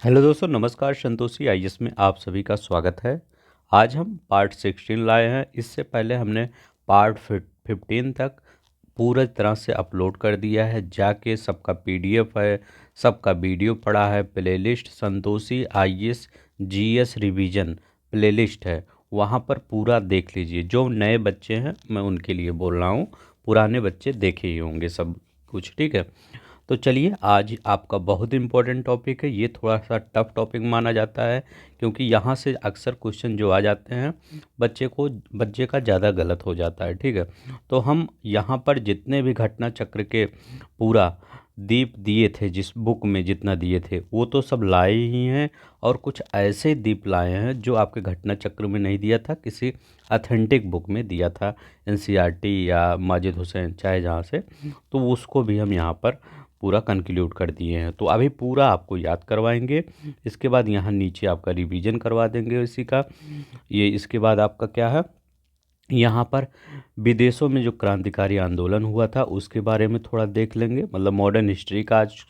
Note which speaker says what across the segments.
Speaker 1: Hello दोस्तों, नमस्कार। Santoshi IAS में आप सभी का स्वागत है। आज हम पार्ट 16 लाए हैं। इससे पहले हमने पार्ट 15 तक पूरी तरह से अपलोड कर दिया है। जाके सबका पीडीएफ है, सबका वीडियो पड़ा है। Playlist Santoshi IAS GS revision playlist है, वहाँ पर पूरा देख लीजिए। जो नए बच्चे हैं मैं उनके लिए बोल रहा हूँ, पुराने बच्चे देखे ही होंगे सब कुछ, ठीक है। तो चलिए, आज आपका बहुत इम्पोर्टेंट टॉपिक है। ये थोड़ा सा टफ टॉपिक माना जाता है क्योंकि यहाँ से अक्सर क्वेश्चन जो आ जाते हैं बच्चे का ज़्यादा गलत हो जाता है, ठीक है। तो हम यहाँ पर जितने भी घटना चक्र के पूरा दीप दिए थे, जिस बुक में जितना दिए थे वो तो सब लाए ही हैं, और कुछ ऐसे दीप लाए हैं जो आपके घटना चक्र में नहीं दिया था, किसी अथेंटिक बुक में दिया था, एनसीईआरटी या माजिद हुसैन, चाहे जहाँ से। तो उसको भी हम यहाँ पर पूरा कंक्लूड कर दिए हैं। तो अभी पूरा आपको याद करवाएंगे। इसके बाद यहाँ नीचे आपका रिवीजन करवा देंगे इसी का। ये इसके बाद आपका क्या है, यहाँ पर विदेशों में जो क्रांतिकारी आंदोलन हुआ था उसके बारे में थोड़ा देख लेंगे। मतलब मॉडर्न हिस्ट्री का आज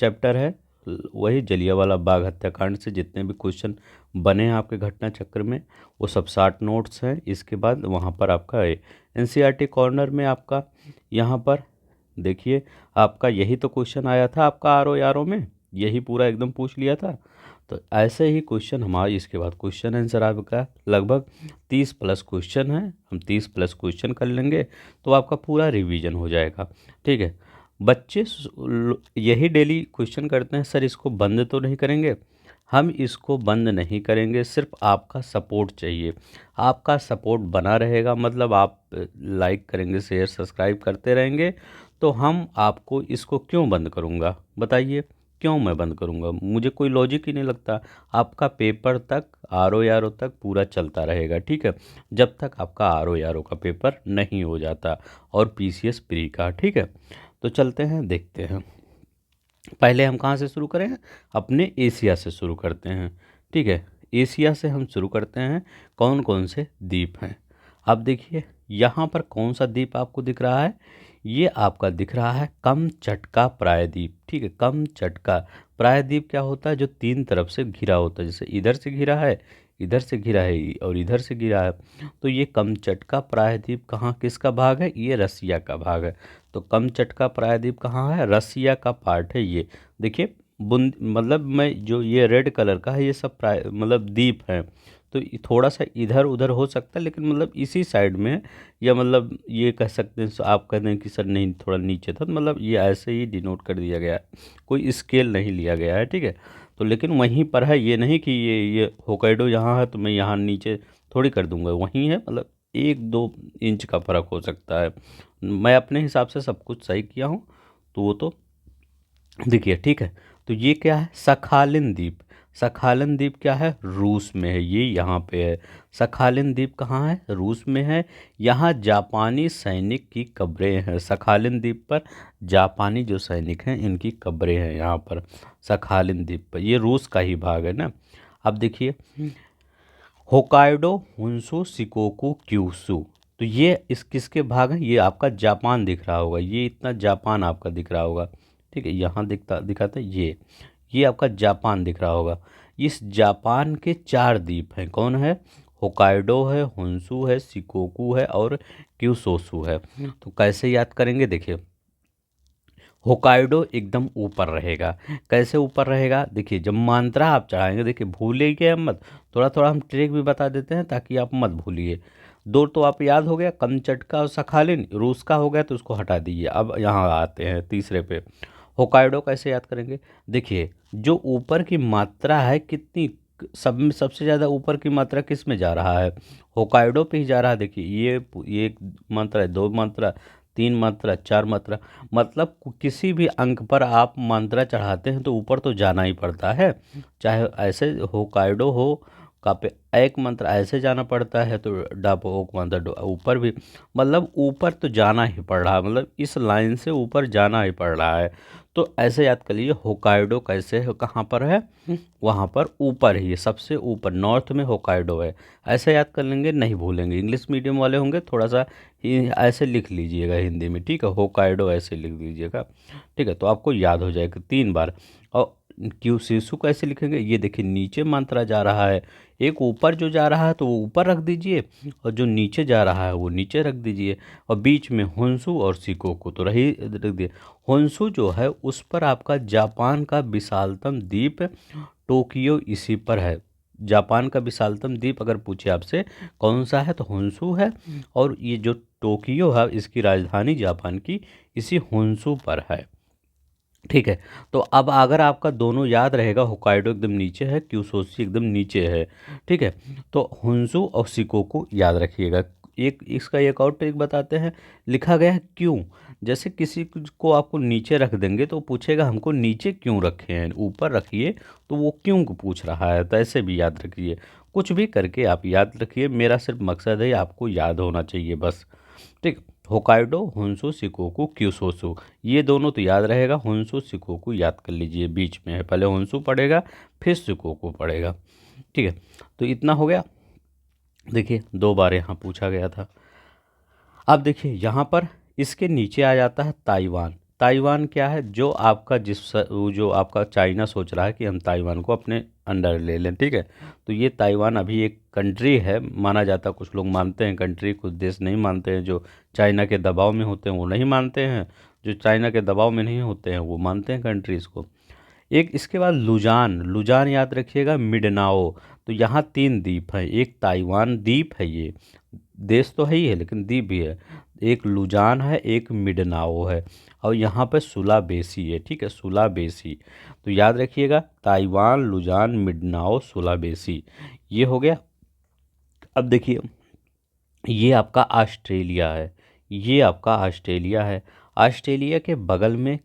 Speaker 1: चैप्टर है। वही जलियांवाला बाग हत्याकांड से जितने भी क्वेश्चन बने हैं आपके घटना चक्र में, वो सब 60 नोट्स हैं। इसके बाद वहाँ पर आपका एनसीईआरटी कॉर्नर में आपका यहाँ पर देखिए, आपका यही तो क्वेश्चन आया था आपका आर ओ आर ओ में, यही पूरा एकदम पूछ लिया था। तो ऐसे ही क्वेश्चन हमारे इसके बाद क्वेश्चन आंसर आपका लगभग 30 प्लस क्वेश्चन है। हम 30 प्लस क्वेश्चन कर लेंगे तो आपका पूरा रिवीजन हो जाएगा, ठीक है। बच्चे यही डेली क्वेश्चन करते हैं, सर इसको बंद तो नहीं करेंगे। हम इसको बंद नहीं करेंगे, सिर्फ आपका सपोर्ट चाहिए। आपका सपोर्ट बना रहेगा, मतलब आप लाइक करेंगे, शेयर सब्सक्राइब करते रहेंगे, तो हम आपको इसको क्यों बंद करूँगा, बताइए। क्यों मैं बंद करूँगा? मुझे कोई लॉजिक ही नहीं लगता। आपका पेपर तक आर ओ तक पूरा चलता रहेगा, ठीक है, जब तक आपका आर ओ का पेपर नहीं हो जाता, और पीसीएस प्री का, ठीक है। तो चलते हैं, देखते हैं। पहले हम कहाँ से शुरू करें? अपने एशिया से शुरू करते हैं, ठीक है। एशिया से हम शुरू करते हैं। कौन कौन से द्वीप हैं? अब देखिए, यहाँ पर कौन सा द्वीप आपको दिख रहा है? ये आपका दिख रहा है कमचटका प्रायद्वीप, ठीक है। कमचटका प्रायद्वीप क्या होता है? जो 3 तरफ से घिरा होता है, जैसे इधर से घिरा है, इधर से घिरा है और इधर से घिरा है। तो ये कमचटका प्रायद्वीप कहाँ किसका भाग है? ये रसिया का भाग है। तो कमचटका प्रायद्वीप कहाँ है? रसिया का पार्ट है ये। देखिए, बुंद मतलब मैं जो ये रेड कलर का है, ये सब प्राय मतलब द्वीप हैं। तो थोड़ा सा इधर उधर हो सकता है, लेकिन मतलब इसी साइड में, या मतलब ये कह सकते हैं, आप कहते हैं कि सर नहीं थोड़ा नीचे था, तो मतलब ये ऐसे ही डिनोट कर दिया गया है, कोई स्केल नहीं लिया गया है, ठीक है। तो लेकिन वहीं पर है, ये नहीं कि ये होकाइडो यहाँ है तो मैं यहाँ नीचे थोड़ी कर दूंगा, वहीं है, मतलब 1-2 इंच का फ़र्क हो सकता है। मैं अपने हिसाब से सब कुछ सही किया हूँ, तो वो तो देखिए, ठीक है। तो ये क्या है? सखालिन द्वीप। सखालिन द्वीप क्या है? रूस में है, ये यहाँ पे है। सखालिन द्वीप कहाँ है? रूस में है। यहाँ जापानी सैनिक की कब्रें हैं। सखालिन द्वीप पर जापानी जो सैनिक हैं इनकी कब्रें हैं यहाँ पर, सखालिन द्वीप पर। ये रूस का ही भाग है ना। अब देखिए, होकाइडो, हुंसू, शिकोकू, क्यूशू। तो ये इस किसके भाग हैं? ये आपका जापान दिख रहा होगा, ये इतना जापान आपका दिख रहा होगा, ठीक है। यहाँ दिखाता है ये आपका जापान दिख रहा होगा। इस जापान के 4 द्वीप हैं। कौन है? होकाइडो है, हुंसू है, शिकोकू है और क्यूशोसू है। तो कैसे याद करेंगे? देखिए, होकाइडो एकदम ऊपर रहेगा। कैसे ऊपर रहेगा? देखिए, जब मात्रा आप चढ़ाएंगे, देखिए भूलिए मत, थोड़ा थोड़ा हम ट्रिक भी बता देते हैं ताकि आप मत भूलिए। 2 तो आप याद हो गया, कमचटका और सखालिन। रूस का हो गया तो उसको हटा दीजिए। अब यहाँ आते हैं तीसरे पे। होकाइडो कैसे याद करेंगे? देखिए, जो ऊपर की मात्रा है कितनी, सब में सबसे ज़्यादा ऊपर की मात्रा किस में जा रहा है? होकाइडो पे ही जा रहा है। देखिए, ये एक मात्रा है, 2 मात्रा, 3 मात्रा, 4 मात्रा। मतलब किसी भी अंक पर आप मात्रा चढ़ाते हैं तो ऊपर तो जाना ही पड़ता है। चाहे ऐसे होकाइडो हो का पे एक मंत्र ऐसे जाना पड़ता है, तो डापोक मंत्र ऊपर भी, मतलब ऊपर तो जाना ही पड़ रहा है, मतलब इस लाइन से ऊपर जाना ही पड़ रहा है। तो ऐसे याद कर लीजिए, होकाइडो कैसे है, कहाँ पर है? वहाँ पर ऊपर ही है, सबसे ऊपर नॉर्थ में होकाइडो है। ऐसे याद कर लेंगे, नहीं भूलेंगे। इंग्लिश मीडियम वाले होंगे थोड़ा सा ऐसे लिख लीजिएगा हिंदी में, ठीक है। होकाइडो ऐसे लिख लीजिएगा, ठीक है, तो आपको याद हो जाएगा 3 बार। और क्यूशेशु कैसे लिखेंगे, ये देखिए नीचे मात्रा जा रहा है, एक ऊपर जो जा रहा है तो वो ऊपर रख दीजिए और जो नीचे जा रहा है वो नीचे रख दीजिए, और बीच में होन्शु और शिकोकू तो रही रख दिए। होन्शु जो है उस पर आपका जापान का विशालतम द्वीप टोक्यो इसी पर है। जापान का विशालतम द्वीप अगर पूछे आपसे कौन सा है तो होन्शु है, और ये जो टोक्यो है इसकी राजधानी जापान की इसी होन्शु पर है। ठीक है, तो अब अगर आपका दोनों याद रहेगा, होकाइडो एकदम नीचे है, क्यूशोशी एकदम नीचे है। ठीक है, तो होन्शु और शिकोकू याद रखिएगा। एक इसका एक और ट्रिक बताते हैं, लिखा गया है क्यों। जैसे किसी को आपको नीचे रख देंगे तो पूछेगा हमको नीचे क्यों रखे हैं, ऊपर रखिए तो वो क्यों को पूछ रहा है, तो ऐसे भी याद रखिए। कुछ भी करके आप याद रखिए, मेरा सिर्फ मकसद है आपको याद होना चाहिए बस। ठीक, होकाइडो, होन्शु, शिकोकू, क्यूशोशु, ये दोनों तो याद रहेगा। होन्शु शिकोकू याद कर लीजिए, बीच में है, पहले होन्शु पढ़ेगा फिर शिकोकू पढ़ेगा। ठीक है, तो इतना हो गया। देखिए 2 बार यहाँ पूछा गया था। अब देखिए यहाँ पर इसके नीचे आ जाता है ताइवान। ताइवान क्या है, जो आपका जो आपका चाइना सोच रहा है कि हम ताइवान को अपने अंडर ले लें। ठीक है, तो ये ताइवान अभी एक कंट्री है माना जाता है, कुछ लोग मानते हैं कंट्री, कुछ देश नहीं मानते हैं। जो चाइना के दबाव में होते हैं वो नहीं मानते हैं, जो चाइना के दबाव में नहीं होते हैं वो मानते हैं कंट्रीज़ को। एक इसके बाद लुजान, लुजान याद रखिएगा, मिडनाओ। तो यहाँ 3 द्वीप हैं, एक ताइवान द्वीप है, ये देश तो है ही है लेकिन द्वीप भी है। एक लुजान है, एक मिडनाओ है, और यहाँ पे सुलाबेसी है। ठीक है, सुलाबेसी, तो याद रखिएगा ताइवान, लुजान, मिडनाओ, सुलाबेसी, ये हो गया। अब देखिए ये आपका ऑस्ट्रेलिया है, ये आपका ऑस्ट्रेलिया है। ऑस्ट्रेलिया के बगल में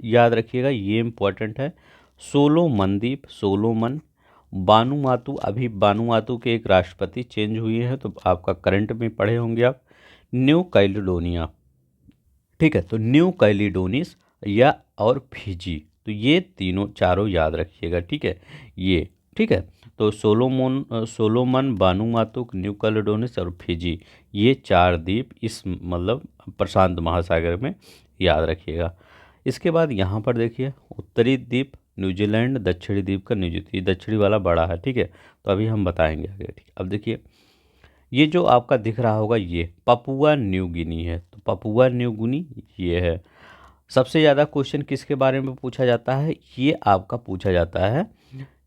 Speaker 1: याद रखिएगा, ये इम्पोर्टेंट है, सोलोमन द्वीप, सोलोमन। बानुआतू, अभी बानुआतू के एक राष्ट्रपति चेंज हुए हैं तो आपका करंट में पढ़े होंगे आप। न्यू कैलिडोनिया, ठीक है, तो न्यू कैलिडोनिस या और फिजी, तो ये तीनों चारों याद रखिएगा। ठीक है, ये ठीक है, तो सोलोमन, बानुआतू, न्यू कैलिडोनिस और फिजी, ये 4 द्वीप इस मतलब प्रशांत महासागर में याद रखिएगा। इसके बाद यहाँ पर देखिए उत्तरी द्वीप न्यूजीलैंड, दक्षिणी द्वीप का न्यूजीलैंड, ये दक्षिणी वाला बड़ा है। ठीक है, तो अभी हम बताएंगे आगे। ठीक है, अब देखिए ये जो आपका दिख रहा होगा ये पपुआ न्यू गिनी है, तो पपुआ न्यू गिनी ये है। सबसे ज़्यादा क्वेश्चन किसके बारे में पूछा जाता है, ये आपका पूछा जाता है,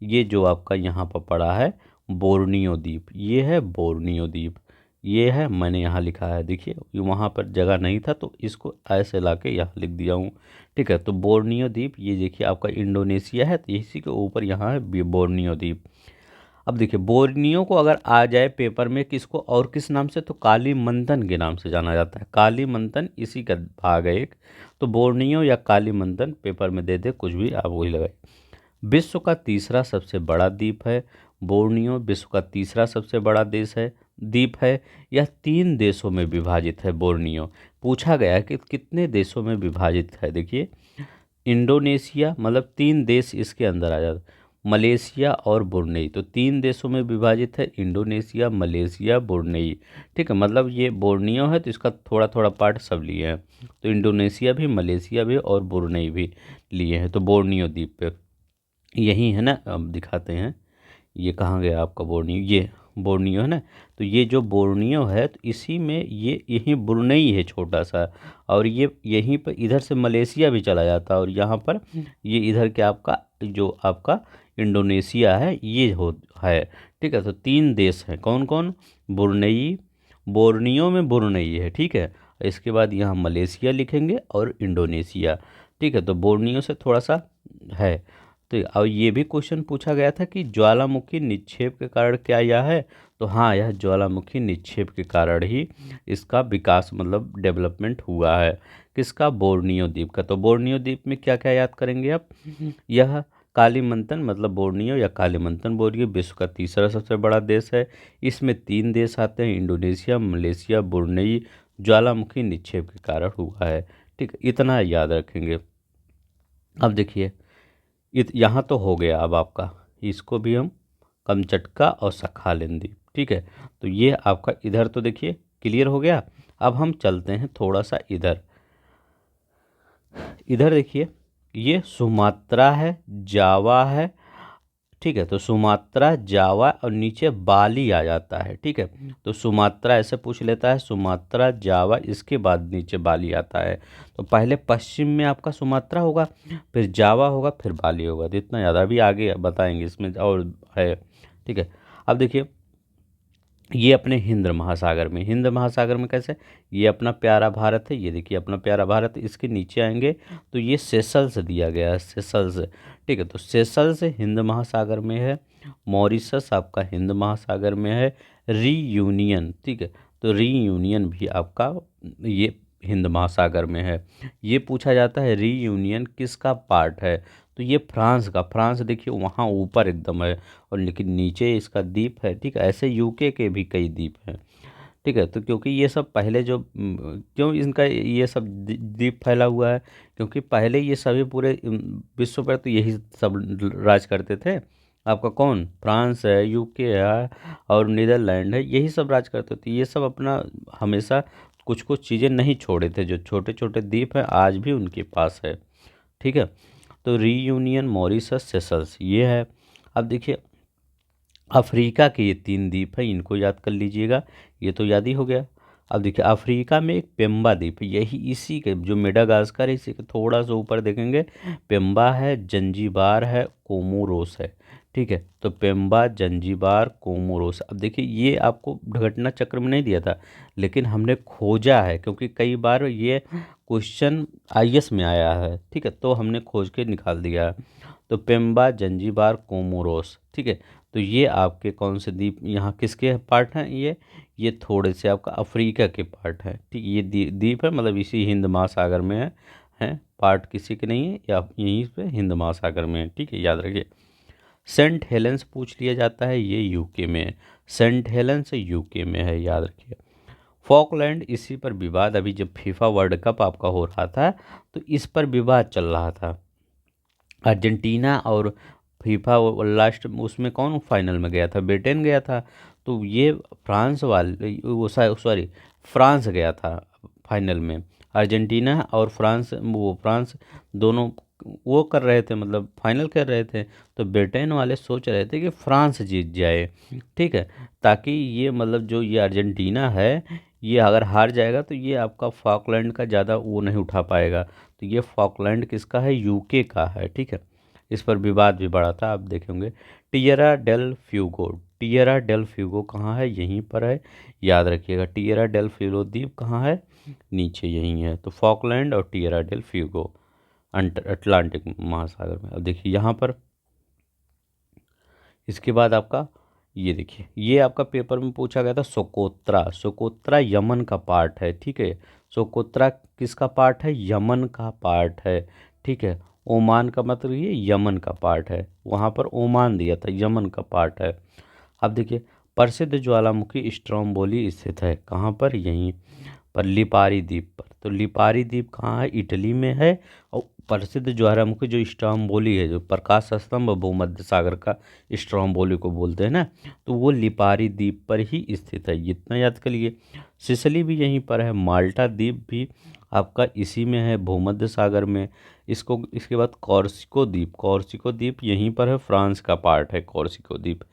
Speaker 1: ये जो आपका यहाँ पर पड़ा है बोर्नियो द्वीप, ये है बोर्नियो द्वीप, ये है, मैंने यहाँ लिखा है देखिए, ये वहाँ पर जगह नहीं था तो इसको ऐसे ला के यहाँ लिख दिया हूँ। ठीक है, तो बोर्नियो द्वीप ये देखिए आपका इंडोनेशिया है, तो इसी के ऊपर यहाँ है बोर्नियो द्वीप। अब देखिए बोर्नियो को अगर आ जाए पेपर में किसको और किस नाम से, तो कालीमंतन के नाम से जाना जाता है, कालीमंतन इसी का भाग है एक, तो बोर्नियो या कालीमंतन पेपर में दे दे कुछ भी आप वही लगाए। विश्व का तीसरा सबसे बड़ा द्वीप है बोर्नियो, विश्व का तीसरा सबसे बड़ा देश है द्वीप है। यह 3 देशों में विभाजित है बोर्नियो। पूछा गया है कि कितने देशों में विभाजित है, देखिए इंडोनेशिया मतलब 3 देश इसके अंदर आ जाता, मलेशिया और ब्रुनेई, तो 3 देशों में विभाजित है, इंडोनेशिया, मलेशिया, ब्रुनेई। ठीक है, मतलब ये बोर्नियो है तो इसका थोड़ा थोड़ा पार्ट सब लिए हैं, तो इंडोनेशिया भी, मलेशिया भी और ब्रुनेई भी लिए हैं, तो बोर्नियो द्वीप पे यही है ना। अब दिखाते हैं ये कहाँ गया आपका बोर्नियो, ये बोर्नियो है ना, तो ये जो बोर्नियो है तो इसी में ये यहीं ब्रुनेई है छोटा सा, और ये यहीं पर इधर से मलेशिया भी चला जाता है, और यहाँ पर ये इधर के आपका जो आपका इंडोनेशिया है ये हो है। ठीक है, तो 3 देश हैं, कौन कौन, ब्रुनेई, बोर्नियो में ब्रुनेई है। ठीक है, इसके बाद यहाँ मलेशिया लिखेंगे और इंडोनेशिया। ठीक है, तो बोर्नियो से थोड़ा सा है। तो अब ये भी क्वेश्चन पूछा गया था कि ज्वालामुखी निक्षेप के कारण क्या यह है, तो हाँ यह ज्वालामुखी निक्षेप के कारण ही इसका विकास मतलब डेवलपमेंट हुआ है। किसका, बोर्नियो द्वीप का। तो बोर्नियो द्वीप में क्या क्या याद करेंगे आप, यह कालीमंतन मतलब बोर्नियो या कालीमंतन बोर्नियो विश्व का तीसरा सबसे बड़ा देश है। इसमें 3 देश आते हैं, इंडोनेशिया, मलेशिया, ब्रुनेई, ज्वालामुखी निक्षेप के कारण हुआ है। ठीक है, इतना याद रखेंगे। अब देखिए यहाँ तो हो गया, अब आपका इसको भी हम कमचटका और सखालिन द्वीप। ठीक है, तो ये आपका इधर तो देखिए क्लियर हो गया। अब हम चलते हैं थोड़ा सा इधर, इधर देखिए ये सुमात्रा है, जावा है, ठीक है। तो सुमात्रा, जावा और नीचे बाली आ जाता है, ठीक है। तो सुमात्रा ऐसे पूछ लेता है, सुमात्रा, जावा, इसके बाद नीचे बाली आता है। तो पहले पश्चिम में आपका सुमात्रा होगा, फिर जावा होगा, फिर बाली होगा। तो इतना ज़्यादा भी आगे बताएंगे इसमें और है, ठीक है। अब देखिए ये अपने हिंद महासागर में कैसे, ये अपना प्यारा भारत है, ये देखिए अपना प्यारा भारत। इसके नीचे आएंगे तो ये सेशल्स दिया गया है, सेशल्स, ठीक है। तो सेशल्स हिंद महासागर में है, मॉरिशस आपका हिंद महासागर में है, रीयूनियन, ठीक है। तो रीयूनियन भी आपका ये हिंद महासागर में है। ये पूछा जाता है रीयूनियन किसका पार्ट है, तो ये फ्रांस का, फ्रांस देखिए वहाँ ऊपर एकदम है और लेकिन नीचे इसका द्वीप है, ठीक है। ऐसे यूके के भी कई द्वीप हैं, ठीक है। तो क्योंकि ये सब पहले जो क्यों इनका ये सब द्वीप फैला हुआ है, क्योंकि पहले ये सभी पूरे विश्व पर तो यही सब राज करते थे। आपका कौन, फ्रांस है, यूके है और नीदरलैंड है, यही सब राज करते थे। ये सब अपना हमेशा कुछ कुछ चीज़ें नहीं छोड़े थे, जो छोटे छोटे द्वीप हैं आज भी उनके पास है, ठीक है। तो रीयूनियन, मॉरिशस, सेशल्स ये है। अब देखिए अफ्रीका के ये 3 द्वीप हैं, इनको याद कर लीजिएगा, ये तो याद ही हो गया। अब देखिए अफ्रीका में एक पेम्बा द्वीप है, यही इसी के जो मेडागास्कर है इसी के थोड़ा सा ऊपर देखेंगे, पेम्बा है, जंजीबार है, कोमोरोस है, ठीक है। तो पेम्बा, जंजीबार, कोमोरोस। अब देखिए ये आपको घटना चक्र में नहीं दिया था, लेकिन हमने खोजा है, क्योंकि कई बार ये क्वेश्चन आईएएस में आया है, ठीक है। तो हमने खोज के निकाल दिया है। तो पेम्बा, जंजीबार, कोमोरोस, ठीक है। तो ये आपके कौन से द्वीप यहाँ किसके पार्ट हैं, ये थोड़े से आपका अफ्रीका के पार्ट हैं, ठीक। ये द्वीप है, मतलब इसी हिंद महासागर में है, पार्ट किसी के नहीं है, या यहीं पे हिंद महासागर में है, ठीक है, याद रखिए। सेंट हेलेंस पूछ लिया जाता है, ये यूके में है, सेंट हेलेंस यूके में है, याद रखिए। फॉकलैंड, इसी पर विवाद, अभी जब फीफा वर्ल्ड कप आपका हो रहा था तो इस पर विवाद चल रहा था, अर्जेंटीना और फीफा लास्ट उसमें कौन फाइनल में गया था, ब्रिटेन गया था। तो ये फ्रांस वाले वो सॉरी फ्रांस गया था फाइनल में, अर्जेंटीना और फ्रांस, वो फ्रांस दोनों वो कर रहे थे, मतलब फाइनल कर रहे थे। तो ब्रिटेन वाले सोच रहे थे कि फ्रांस जीत जाए, ठीक है, ताकि ये मतलब जो ये अर्जेंटीना है ये अगर हार जाएगा तो ये आपका फॉकलैंड का ज़्यादा वो नहीं उठा पाएगा। तो ये फॉकलैंड किसका है, यूके का है, ठीक है। इस पर विवाद भी बढ़ा था, आप देखेंगे। Tierra del Fuego, Tierra del Fuego कहाँ है, यहीं पर है, याद रखिएगा। टिएरा डेल फ्यूगो द्वीप कहाँ है, नीचे यहीं है। तो फॉकलैंड और टिएरा डेल फ्यूगो अटलांटिक महासागर में। अब देखिए यहाँ पर इसके बाद आपका ये देखिए, ये आपका पेपर में पूछा गया था, सोकोत्रा, सोकोत्रा यमन का पार्ट है, ठीक है। सोकोत्रा किसका पार्ट है, यमन का पार्ट है, ठीक है। ओमान का मतलब ये यमन का पार्ट है, वहाँ पर ओमान दिया था, यमन का पार्ट है। अब देखिए प्रसिद्ध ज्वालामुखी स्ट्रोम्बोली स्थित है कहाँ पर, यहीं पर लिपारी द्वीप पर। तो लिपारी द्वीप कहाँ है, इटली में है। और प्रसिद्ध ज्वालामुखी जो स्ट्रोम्बोली है, जो प्रकाश स्तंभ भूमध्य सागर का स्ट्रोम्बोली को बोलते हैं ना, तो वो लिपारी द्वीप पर ही स्थित है, इतना याद कर लिए। सिसिली भी यहीं पर है, माल्टा द्वीप भी आपका इसी में है, भूमध्य सागर में। इसको इसके बाद कॉर्सिको द्वीप, कॉर्सिको द्वीप यहीं पर है, फ्रांस का पार्ट है कॉर्सिको द्वीप।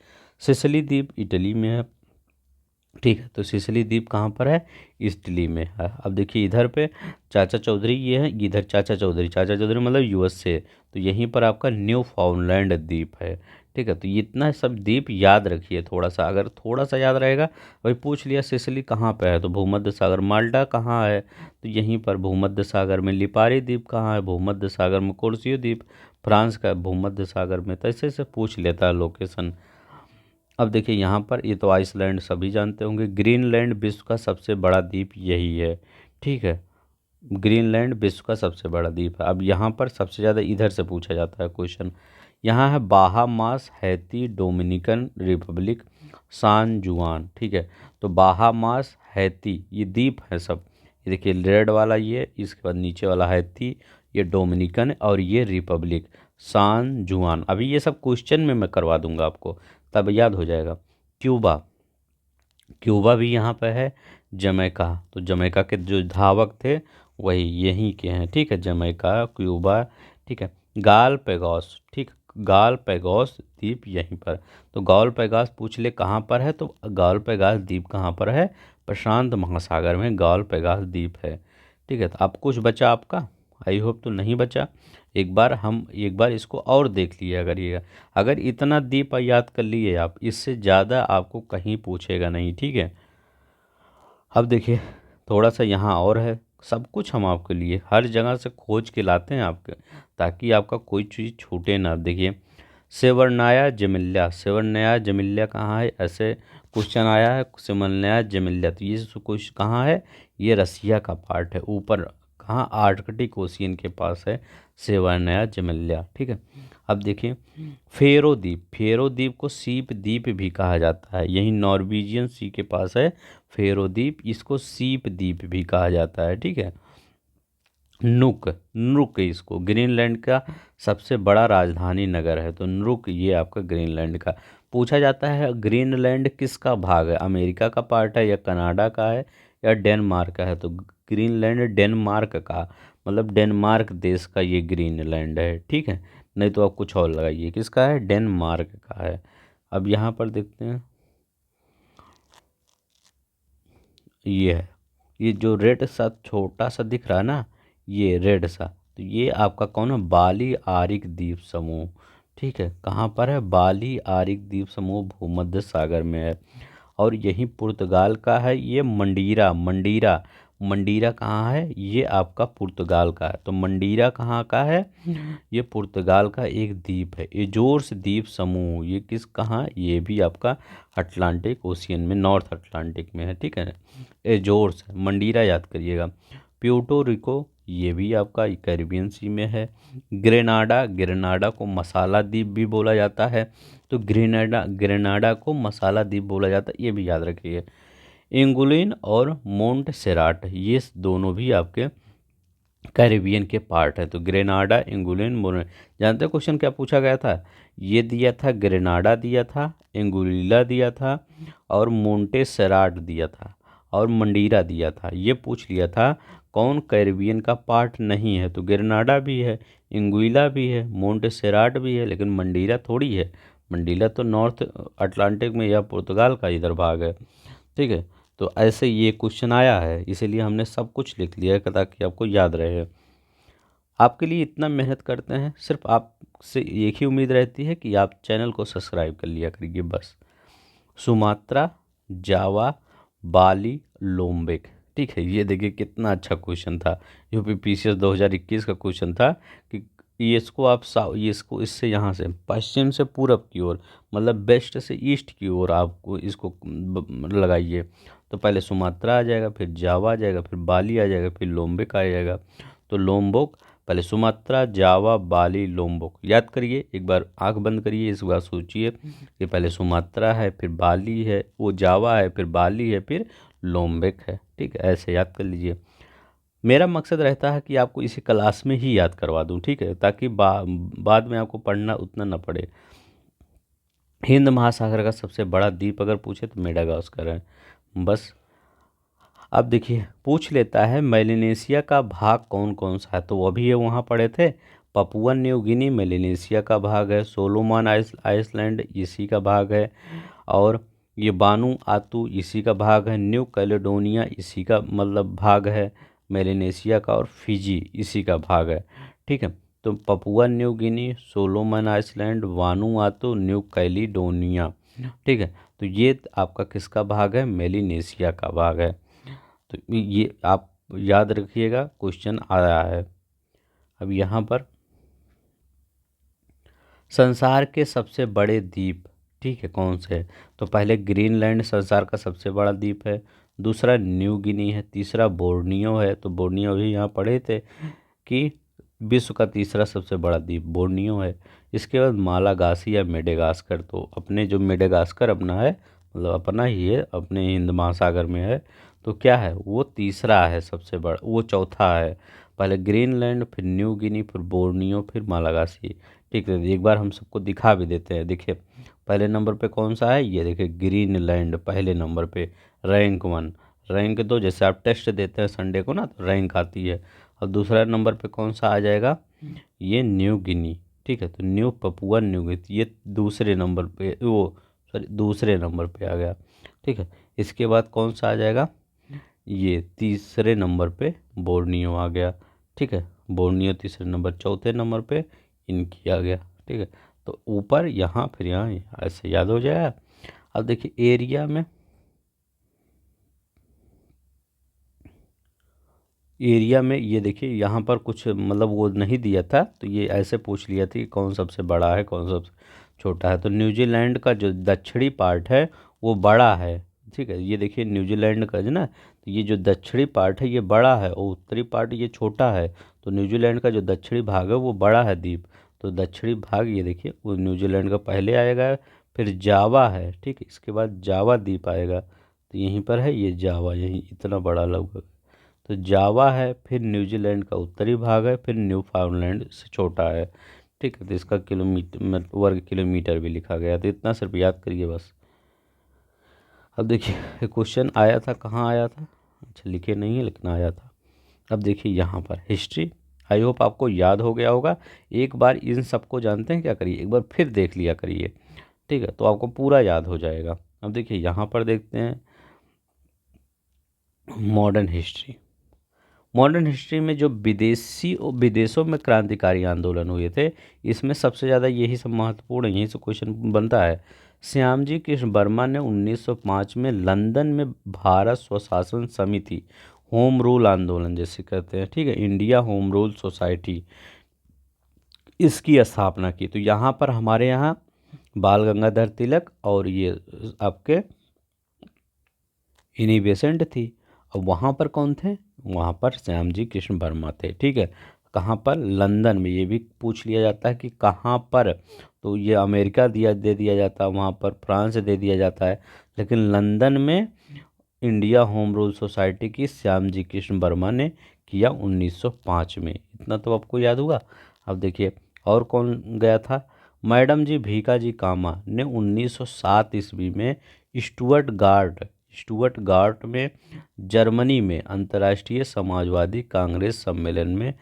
Speaker 1: सिसिली द्वीप इटली में है, ठीक है। तो सिसिली द्वीप कहाँ पर है, इटली में है। अब देखिए इधर पे चाचा चौधरी ये है, इधर चाचा चौधरी, चाचा चौधरी मतलब यूएस से। तो यहीं पर आपका न्यू फाउंडलैंड द्वीप है, ठीक है। तो ये इतना सब द्वीप याद रखिए थोड़ा सा, अगर थोड़ा सा याद रहेगा। भाई पूछ लिया सिसिली कहाँ पे है, तो भूमध्य सागर। माल्टा कहाँ है, तो यहीं पर भूमध्य सागर में। लिपारी द्वीप कहाँ है, भूमध्य सागर में। कोर्सियो द्वीप फ्रांस का भूमध्य सागर में। तो ऐसे से पूछ लेता है लोकेशन। अब देखिए यहाँ पर ये तो आइसलैंड सभी जानते होंगे। ग्रीनलैंड विश्व का सबसे बड़ा द्वीप यही है, ठीक है। ग्रीनलैंड विश्व का सबसे बड़ा द्वीप है। अब यहाँ पर सबसे ज़्यादा इधर से पूछा जाता है क्वेश्चन। यहाँ है बाहामास, हैती, डोमिनिकन रिपब्लिक, सान जुआन, ठीक है। तो बाहामास, हैती ये द्वीप है सब। ये देखिए रेड वाला ये, इसके बाद नीचे वाला हैती, ये डोमिनिकन और ये रिपब्लिक सान जुआन। अभी ये सब क्वेश्चन में मैं करवा दूंगा आपको, तब याद हो जाएगा। क्यूबा, क्यूबा भी यहाँ पे है। जमैका, तो जमैका के जो धावक थे वही यहीं के हैं, ठीक है। जमैका, क्यूबा, ठीक है। गालपेगोस, ठीक, गालपेगोस द्वीप यहीं पर। तो गालपेगोस पूछ ले कहाँ पर है, तो गालपेगोस द्वीप कहाँ पर है, प्रशांत महासागर में गालपेगोस द्वीप है। ठीक है, तो अब कुछ बचा आपका, आई होप तो नहीं बचा। एक बार इसको और देख लिए, अगर इतना द्वीप याद कर लिए आप, इससे ज़्यादा आपको कहीं पूछेगा नहीं। ठीक है, अब देखिए थोड़ा सा यहाँ और है, सब कुछ हम आपके लिए हर जगह से खोज के लाते हैं आपके, ताकि आपका कोई चीज़ छूटे ना। देखिए सेवर्नाया जमिल्या, सेवर्नाया जमिल्या कहाँ है, ऐसे क्वेश्चन आया है। सेवर्नाया जमिल्या, तो ये कुछ कहाँ है, ये रसिया का पार्ट है, ऊपर कहाँ, आर्कटिक ओशियन के पास है सेवर्नाया जमिल्या। ठीक है, अब देखिए फेरो द्वीप, फेरो द्वीप को सीप द्वीप भी कहा जाता है, यही नॉर्वेजियन सी के पास है फेरो द्वीप, इसको सीप द्वीप भी कहा जाता है। ठीक है, नुक, नुक इसको ग्रीनलैंड का सबसे बड़ा राजधानी नगर है, तो नुक ये आपका ग्रीनलैंड का पूछा जाता है। ग्रीनलैंड किसका भाग है, अमेरिका का पार्ट है या कनाडा का है या डेनमार्क का है, तो ग्रीनलैंड डेनमार्क का, मतलब डेनमार्क देश का ये ग्रीनलैंड है। ठीक है, नहीं तो आप कुछ और लगाइए, किसका है, डेनमार्क का है। अब यहाँ पर देखते हैं, ये है, ये जो रेड सा छोटा सा दिख रहा है ना, ये रेड सा, तो ये आपका कौन है, बाली आरिक द्वीप समूह। ठीक है, कहाँ पर है, बाली आरिक द्वीप समूह भूमध्य सागर में है, और यही पुर्तगाल का है। ये मंडीरा, मंडीरा, मंडीरा कहाँ है, ये आपका पुर्तगाल का है। तो मंडीरा कहाँ का है, ये पुर्तगाल का एक द्वीप है। एजोर्स द्वीप समूह ये किस कहाँ, ये भी आपका अटलांटिक ओशियन में, नॉर्थ अटलांटिक में है। ठीक है, एजोर्स, मंडीरा याद करिएगा। प्यूर्टो रिको ये भी आपका कैरिबियन सी में है। ग्रेनाडा, ग्रेनाडा को मसाला द्वीप भी बोला जाता है, तो ग्रेनाडा, ग्रेनाडा को मसाला द्वीप बोला जाता है, ये भी याद रखिए। एंगुलिन और मोंटसेराट ये दोनों भी आपके कैरिबियन के पार्ट है, तो ग्रेनाडा, एंगुलिन, जानते हो क्वेश्चन क्या पूछा गया था, ये दिया था, ग्रेनाडा दिया था, एंगुलिला दिया था, और मोंटेसेराट दिया था, और मंडीरा दिया था। ये पूछ लिया था कौन कैरिबियन का पार्ट नहीं है, तो ग्रेनाडा भी है, एंगुइला भी है, मोंटेसेराट भी है, लेकिन मंडीरा थोड़ी है। मंडीला तो नॉर्थ अटलांटिक में या पुर्तगाल का इधर भाग है। ठीक है, तो ऐसे ये क्वेश्चन आया है, इसीलिए हमने सब कुछ लिख लिया है ताकि आपको याद रहे। आपके लिए इतना मेहनत करते हैं, सिर्फ आपसे एक ही उम्मीद रहती है कि आप चैनल को सब्सक्राइब कर लिया करिए बस। सुमात्रा, जावा, बाली, लोम्बिक। ठीक है, ये देखिए कितना अच्छा क्वेश्चन था, यूपीपीसीएस 2021 का क्वेश्चन था कि ये इसको आप ये इसको इससे यहाँ से पश्चिम से पूरब की ओर, मतलब वेस्ट से ईस्ट की ओर आपको इसको लगाइए। तो पहले सुमात्रा आ जाएगा, फिर जावा आ जाएगा, फिर बाली आ जाएगा, फिर लोम्बिक आ जाएगा। तो लोम्बोक, पहले सुमात्रा, जावा, बाली, लोम्बोक याद करिए, एक बार आंख बंद करिए, इस बार सोचिए कि पहले सुमात्रा है, फिर बाली है, वो जावा है, फिर बाली है, फिर लोम्बिक है। ठीक है, ऐसे याद कर लीजिए। मेरा मकसद रहता है कि आपको इसी क्लास में ही याद करवा दूं, ठीक है, ताकि बाद में आपको पढ़ना उतना ना पड़े। हिंद महासागर का सबसे बड़ा द्वीप अगर पूछे तो मेडागास्कर है बस। अब देखिए पूछ लेता है मेलानेशिया का भाग कौन कौन सा है, तो वो भी ये वहाँ पढ़े थे। पपुआ न्यू गिनी मेलानेशिया का भाग है, सोलोमन आइसलैंड इसी का भाग है, और ये बानू आतू इसी का भाग है, न्यू कैलेडोनिया इसी का मतलब भाग है मेलानेशिया का, और फिजी इसी का भाग है। ठीक है, तो Papua New Guinea, Solomon Island, Vanuatu, New Caledonia. ठीक है, तो ये आपका किसका भाग है, मेलानेशिया का भाग है। तो ये आप याद रखिएगा, क्वेश्चन आया है। अब यहाँ पर संसार के सबसे बड़े द्वीप, ठीक है, कौन से है, तो पहले ग्रीनलैंड संसार का सबसे बड़ा द्वीप है, दूसरा न्यू गिनी है, तीसरा बोर्नियो है, तो बोर्नियो भी यहाँ पढ़े थे कि विश्व का तीसरा सबसे बड़ा द्वीप बोर्नियो है। इसके बाद मालागासी या मेडेगास्कर, तो अपने जो मेडेगास्कर अपना है, मतलब अपना ही है, अपने हिंद महासागर में है, तो क्या है वो तीसरा है सबसे बड़ा, वो चौथा है। पहले ग्रीनलैंड, फिर न्यू गिनी, फिर बोर्नियो, फिर मालागासी। ठीक है, एक बार हम सबको दिखा भी देते हैं। देखिए पहले नंबर पे कौन सा है, ये देखिए ग्रीनलैंड पहले नंबर पे, रैंक 1, रैंक 2 जैसे आप टेस्ट देते हैं संडे को ना, तो रैंक आती है। और दूसरा नंबर पे कौन सा आ जाएगा, ये न्यू गिनी, ठीक है। तो न्यू पपुआ न्यू गिनी ये दूसरे नंबर पे, वो सॉरी दूसरे नंबर पे आ गया, ठीक है। इसके बाद कौन सा आ जाएगा, ये तीसरे नंबर पे बोर्नियो आ गया, ठीक है। बोर्नियो तीसरे नंबर, चौथे नंबर पे इनकी आ गया, ठीक है। तो ऊपर यहाँ फिर यहाँ ऐसे याद हो जाएगा। अब देखिए एरिया में ये देखिए यहाँ पर कुछ मतलब वो नहीं दिया था, तो ये ऐसे पूछ लिया था कि कौन सबसे बड़ा है कौन सबसे छोटा है। तो न्यूजीलैंड का जो दक्षिणी पार्ट है वो बड़ा है, ठीक है। ये देखिए न्यूजीलैंड का जो ना, तो ये जो दक्षिणी पार्ट है ये बड़ा है और उत्तरी पार्ट ये छोटा है। तो न्यूजीलैंड का जो दक्षिणी भाग है वो बड़ा है द्वीप। तो दक्षिणी भाग ये देखिए वो न्यूजीलैंड का पहले आएगा, फिर जावा है, ठीक है। इसके बाद जावा द्वीप आएगा, तो यहीं पर है ये जावा, यहीं इतना बड़ा लगभग। तो जावा है, फिर न्यूजीलैंड का उत्तरी भाग है, फिर न्यू फाउंडलैंड से छोटा है, ठीक है। तो इसका किलोमीटर वर्ग किलोमीटर भी लिखा गया, तो इतना सिर्फ याद करिए बस। अब देखिए क्वेश्चन आया था, कहाँ आया था, अच्छा लिखे नहीं है लेकिन आया था। अब देखिए यहाँ पर हिस्ट्री, आई होप आपको याद हो गया होगा। एक बार इन सबको जानते हैं क्या करिए, एक बार फिर देख लिया करिए, ठीक है, तो आपको पूरा याद हो जाएगा। अब देखिए यहाँ पर देखते हैं मॉडर्न हिस्ट्री। मॉडर्न हिस्ट्री में जो विदेशों में क्रांतिकारी आंदोलन हुए थे, इसमें सबसे ज़्यादा यही सब महत्वपूर्ण है, यही से क्वेश्चन बनता है। श्यामजी कृष्ण वर्मा ने 1905 में लंदन में भारत स्वशासन समिति, होम रूल आंदोलन जैसे कहते हैं, ठीक है, इंडिया होम रूल सोसाइटी, इसकी स्थापना की। तो यहाँ पर हमारे यहाँ बाल गंगाधर तिलक और ये आपके इन्हीं बेसेंट थी। और वहाँ पर कौन थे, वहाँ पर श्यामजी कृष्ण वर्मा थे, ठीक है। कहाँ पर, लंदन में। ये भी पूछ लिया जाता है कि कहाँ पर, तो ये अमेरिका दे दिया जाता है, वहाँ पर फ्रांस दे दिया जाता है, लेकिन लंदन में इंडिया होम रूल सोसाइटी की श्यामजी कृष्ण वर्मा ने किया 1905 में, इतना तो आपको याद होगा। अब देखिए और कौन गया था, मैडम जी भीखा जी कामा ने 1907 ईस्वी में स्टुअर्टगार्ट में जर्मनी में अंतर्राष्ट्रीय समाजवादी कांग्रेस सम्मेलन में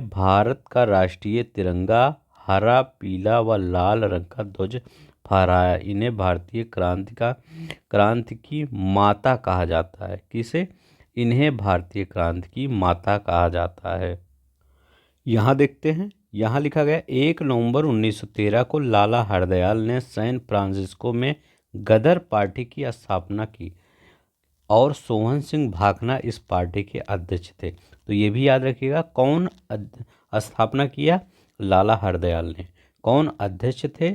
Speaker 1: भारत का राष्ट्रीय तिरंगा हरा पीला व लाल रंग का ध्वज फहराया। इन्हें भारतीय क्रांति की माता कहा जाता है। किसे, इन्हें भारतीय क्रांति की माता कहा जाता है। यहाँ देखते हैं, यहाँ लिखा गया 1 नवंबर 1913 को लाला हरदयाल ने सैन फ्रांसिस्को में गदर पार्टी की स्थापना की और सोहन सिंह भाखना इस पार्टी के अध्यक्ष थे। तो ये भी याद रखिएगा, कौन स्थापना किया, लाला हरदयाल ने। कौन अध्यक्ष थे,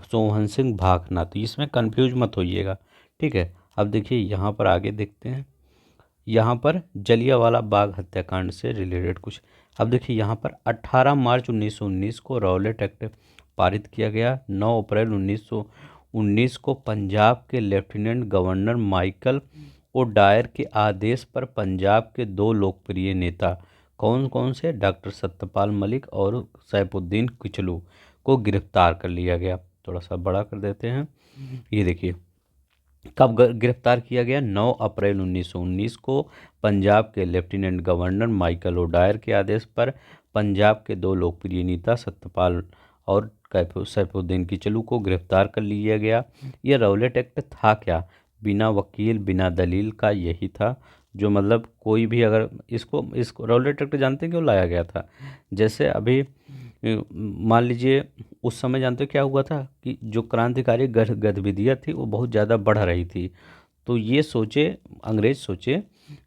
Speaker 1: सोहन सिंह भाखना। तो इसमें कंफ्यूज मत होइएगा, ठीक है। अब देखिए यहाँ पर आगे देखते हैं, यहाँ पर जलियांवाला बाग हत्याकांड से रिलेटेड कुछ। अब देखिए यहाँ पर 18 मार्च 1919 को रॉलेट एक्ट पारित किया गया। 9 अप्रैल 1919 को पंजाब के लेफ्टिनेंट गवर्नर माइकल ओडायर के आदेश पर पंजाब के 2 लोकप्रिय नेता, कौन कौन से, डॉक्टर सत्यपाल मलिक और सैफुद्दीन किचलू को गिरफ्तार कर लिया गया। थोड़ा सा बड़ा कर देते हैं, ये देखिए कब गिरफ्तार किया गया, 9 अप्रैल 1919 को पंजाब के लेफ्टिनेंट गवर्नर माइकल ओडायर के आदेश पर पंजाब के 2 लोकप्रिय नेता सत्यपाल और सैफुद्दीन किचलू को गिरफ्तार कर लिया गया। यह रॉलेट एक्ट था क्या, बिना वकील बिना दलील का यही था, जो मतलब कोई भी अगर इसको रॉलेट एक्ट जानते हैं क्यों लाया गया था, जैसे अभी मान लीजिए उस समय जानते हो क्या हुआ था कि जो क्रांतिकारी गतिविधियाँ थी वो बहुत ज़्यादा बढ़ रही थी। तो ये सोचे, अंग्रेज सोचे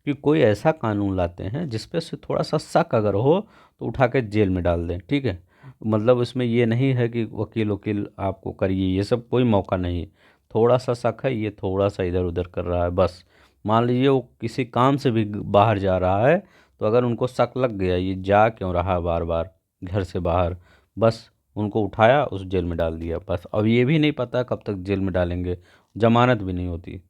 Speaker 1: कि कोई ऐसा कानून लाते हैं जिस पे से थोड़ा सा शक अगर हो तो उठा के जेल में डाल दें, ठीक है। मतलब इसमें ये नहीं है कि वकील आपको करिए, ये सब कोई मौका नहीं। थोड़ा सा शक है, ये थोड़ा सा इधर उधर कर रहा है बस। मान लीजिए वो किसी काम से भी बाहर जा रहा है, तो अगर उनको शक लग गया ये जा क्यों रहा है बार बार घर से बाहर, बस उनको उठाया उस जेल में डाल दिया बस। अब ये भी नहीं पता कब तक जेल में डालेंगे, जमानत भी नहीं होती।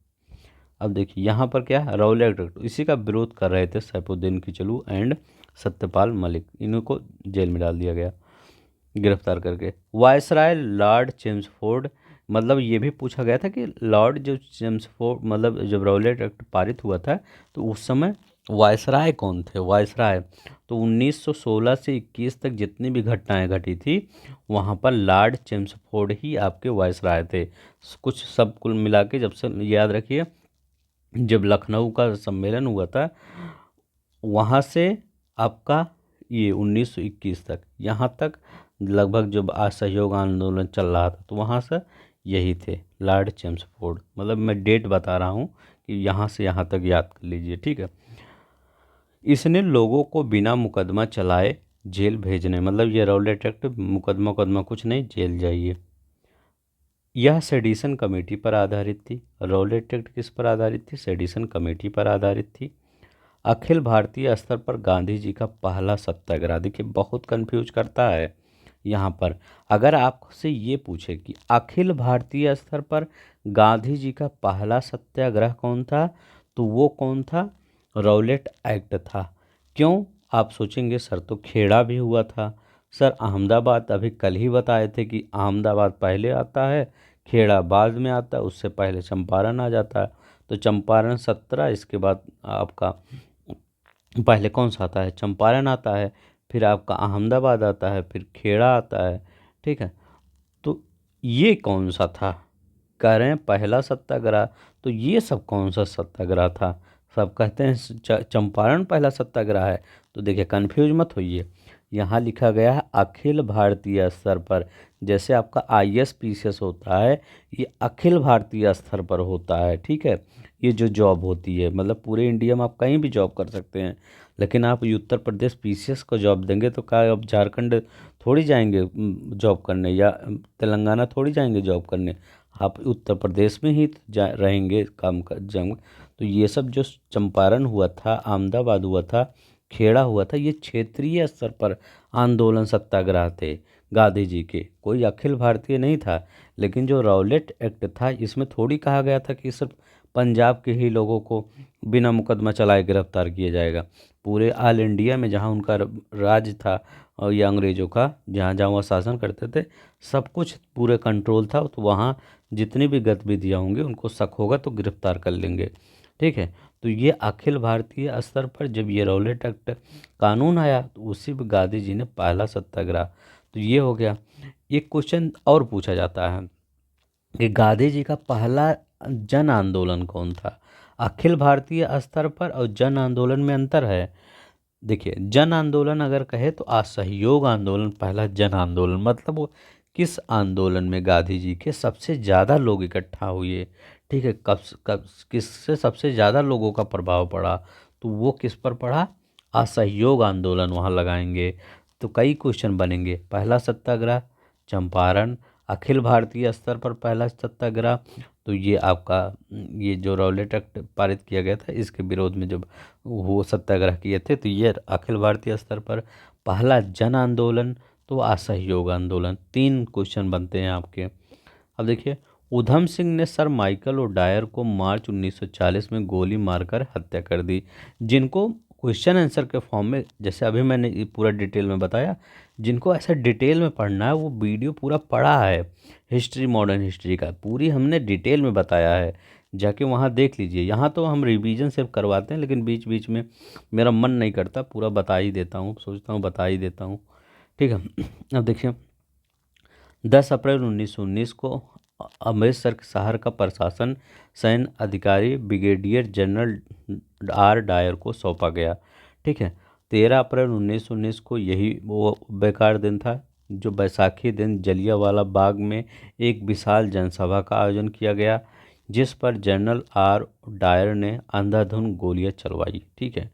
Speaker 1: अब देखिए यहाँ पर क्या है, रॉलेट एक्ट, इसी का विरोध कर रहे थे सैफुद्दीन किचलू एंड सत्यपाल मलिक, इनको जेल में डाल दिया गया गिरफ्तार करके। वायसराय लॉर्ड चेम्सफोर्ड, मतलब ये भी पूछा गया था कि लॉर्ड जो चेम्सफोर्ड, मतलब जब रॉलेट एक्ट पारित हुआ था तो उस समय वायसराय कौन थे? वायसराय तो 1916 से 21 तक जितनी भी घटनाएं घटी थी वहाँ पर लॉर्ड चेम्सफोर्ड ही आपके वायसराय थे। कुछ सब कुल मिला के, जब से याद रखिए, जब लखनऊ का सम्मेलन हुआ था वहाँ से आपका ये 1921 तक, यहाँ तक लगभग जब असहयोग आंदोलन चल रहा था तो वहाँ से यही थे लॉर्ड चेम्सफोर्ड। मतलब मैं डेट बता रहा हूँ कि यहाँ से यहाँ तक याद कर लीजिए, ठीक है। इसने लोगों को बिना मुकदमा चलाए जेल भेजने, मतलब ये रॉलेट एक्ट मुकदमा कुछ नहीं, जेल जाइए। यह सेडिशन कमेटी पर आधारित थी। रॉलेट एक्ट किस पर आधारित थी? सेडिशन कमेटी पर आधारित थी। अखिल भारतीय स्तर पर गांधी जी का पहला सत्याग्रह, देखिए बहुत कंफ्यूज करता है यहाँ पर। अगर आपसे ये पूछे कि अखिल भारतीय स्तर पर गांधी जी का पहला सत्याग्रह कौन था, तो वो कौन था? रॉलेट एक्ट था। क्यों? आप सोचेंगे सर तो खेड़ा भी हुआ था। सर अहमदाबाद अभी कल ही बताए थे कि अहमदाबाद पहले आता है, खेड़ा बाद में आता है, उससे पहले चंपारण आ जाता है। तो चंपारण 17, इसके बाद आपका पहले कौन सा आता है? चंपारण आता है, फिर आपका अहमदाबाद आता है, फिर खेड़ा आता है, ठीक है। तो ये कौन सा था? कह रहे हैं पहला सत्याग्रह, तो ये सब कौन सा सत्याग्रह था? सब कहते हैं चंपारण पहला सत्याग्रह है। तो देखिए कंफ्यूज मत होइए, यहाँ लिखा गया है अखिल भारतीय स्तर पर। जैसे आपका आईएएस पीसीएस होता है, ये अखिल भारतीय स्तर पर होता है, ठीक है। ये जो जॉब होती है, मतलब पूरे इंडिया में आप कहीं भी जॉब कर सकते हैं, लेकिन आप ये उत्तर प्रदेश पीसीएस को जॉब देंगे तो क्या आप झारखंड थोड़ी जाएंगे जॉब करने, या तेलंगाना थोड़ी जाएंगे जॉब करने? आप उत्तर प्रदेश में ही रहेंगे, काम कर जाएंगे। तो ये सब जो चंपारण हुआ था, अहमदाबाद हुआ था, खेड़ा हुआ था, ये क्षेत्रीय स्तर पर आंदोलन सत्याग्रह थे गांधी जी के, कोई अखिल भारतीय नहीं था। लेकिन जो रॉलेट एक्ट था इसमें थोड़ी कहा गया था कि सिर्फ पंजाब के ही लोगों को बिना मुकदमा चलाए गिरफ्तार किया जाएगा। पूरे ऑल इंडिया में जहाँ उनका राज था, और ये अंग्रेज़ों का जहाँ जहाँ वह शासन करते थे, सब कुछ पूरे कंट्रोल था। तो वहाँ जितनी भी गतिविधियाँ होंगी उनको शक होगा तो गिरफ्तार कर लेंगे, ठीक है। तो ये अखिल भारतीय स्तर पर जब ये रॉलेट एक्ट कानून आया तो उसी पे गांधी जी ने पहला सत्याग्रह, तो ये हो गया। एक क्वेश्चन और पूछा जाता है कि गांधी जी का पहला जन आंदोलन कौन था? अखिल भारतीय स्तर पर और जन आंदोलन में अंतर है। देखिए जन आंदोलन अगर कहे तो असहयोग आंदोलन पहला जन आंदोलन, मतलब वो किस आंदोलन में गांधी जी के सबसे ज़्यादा लोग इकट्ठा हुए, ठीक है। कब किससे सबसे ज़्यादा लोगों का प्रभाव पड़ा, तो वो किस पर पड़ा? असहयोग आंदोलन वहाँ लगाएंगे। तो कई क्वेश्चन बनेंगे। पहला सत्याग्रह चंपारण, अखिल भारतीय स्तर पर पहला सत्याग्रह, तो ये आपका ये जो रॉलेट एक्ट पारित किया गया था इसके विरोध में जब वो सत्याग्रह किए थे, तो ये अखिल भारतीय स्तर पर पहला जन आंदोलन, तो असहयोग आंदोलन। 3 क्वेश्चन बनते हैं आपके। अब देखिए उधम सिंह ने सर माइकल और डायर को मार्च 1940 में गोली मारकर हत्या कर दी। जिनको क्वेश्चन आंसर के फॉर्म में, जैसे अभी मैंने ये पूरा डिटेल में बताया, जिनको ऐसा डिटेल में पढ़ना है वो वीडियो पूरा पढ़ा है, हिस्ट्री मॉडर्न हिस्ट्री का पूरी हमने डिटेल में बताया है, जाके वहाँ देख लीजिए। यहाँ तो हम रिवीजन सिर्फ करवाते हैं, लेकिन बीच बीच में मेरा मन नहीं करता, पूरा बता ही देता हूँ, सोचता हूँ बता ही देता हूँ, ठीक है। अब देखिए 10 अप्रैल 1919 को अमृतसर शहर का प्रशासन सैन्य अधिकारी ब्रिगेडियर जनरल आर डायर को सौंपा गया, ठीक है। 13 अप्रैल 1919 को यही वो बेकार दिन था जो बैसाखी दिन जलियांवाला बाग में एक विशाल जनसभा का आयोजन किया गया, जिस पर जनरल आर डायर ने अंधाधुंध गोलियां चलवाई, ठीक है।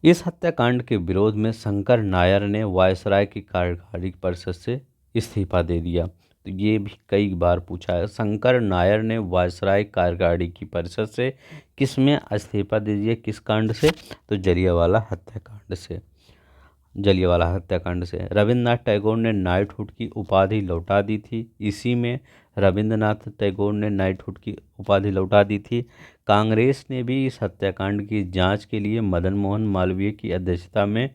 Speaker 1: इस हत्याकांड के विरोध में शंकर नायर ने वायसराय की कार्यकारी परिषद से इस्तीफा दे दिया। तो ये भी कई बार पूछा है, शंकर नायर ने वायसराय कार्यकारी की परिषद से किस में इस्तीफा दे दिया, किस कांड से? तो जलियांवाला हत्याकांड से। रविंद्रनाथ टैगोर ने नाइटहुड की उपाधि लौटा दी थी, इसी में रविंद्रनाथ टैगोर ने नाइटहुड की उपाधि लौटा दी थी। कांग्रेस ने भी इस हत्याकांड की जांच के लिए मदन मोहन मालवीय की अध्यक्षता में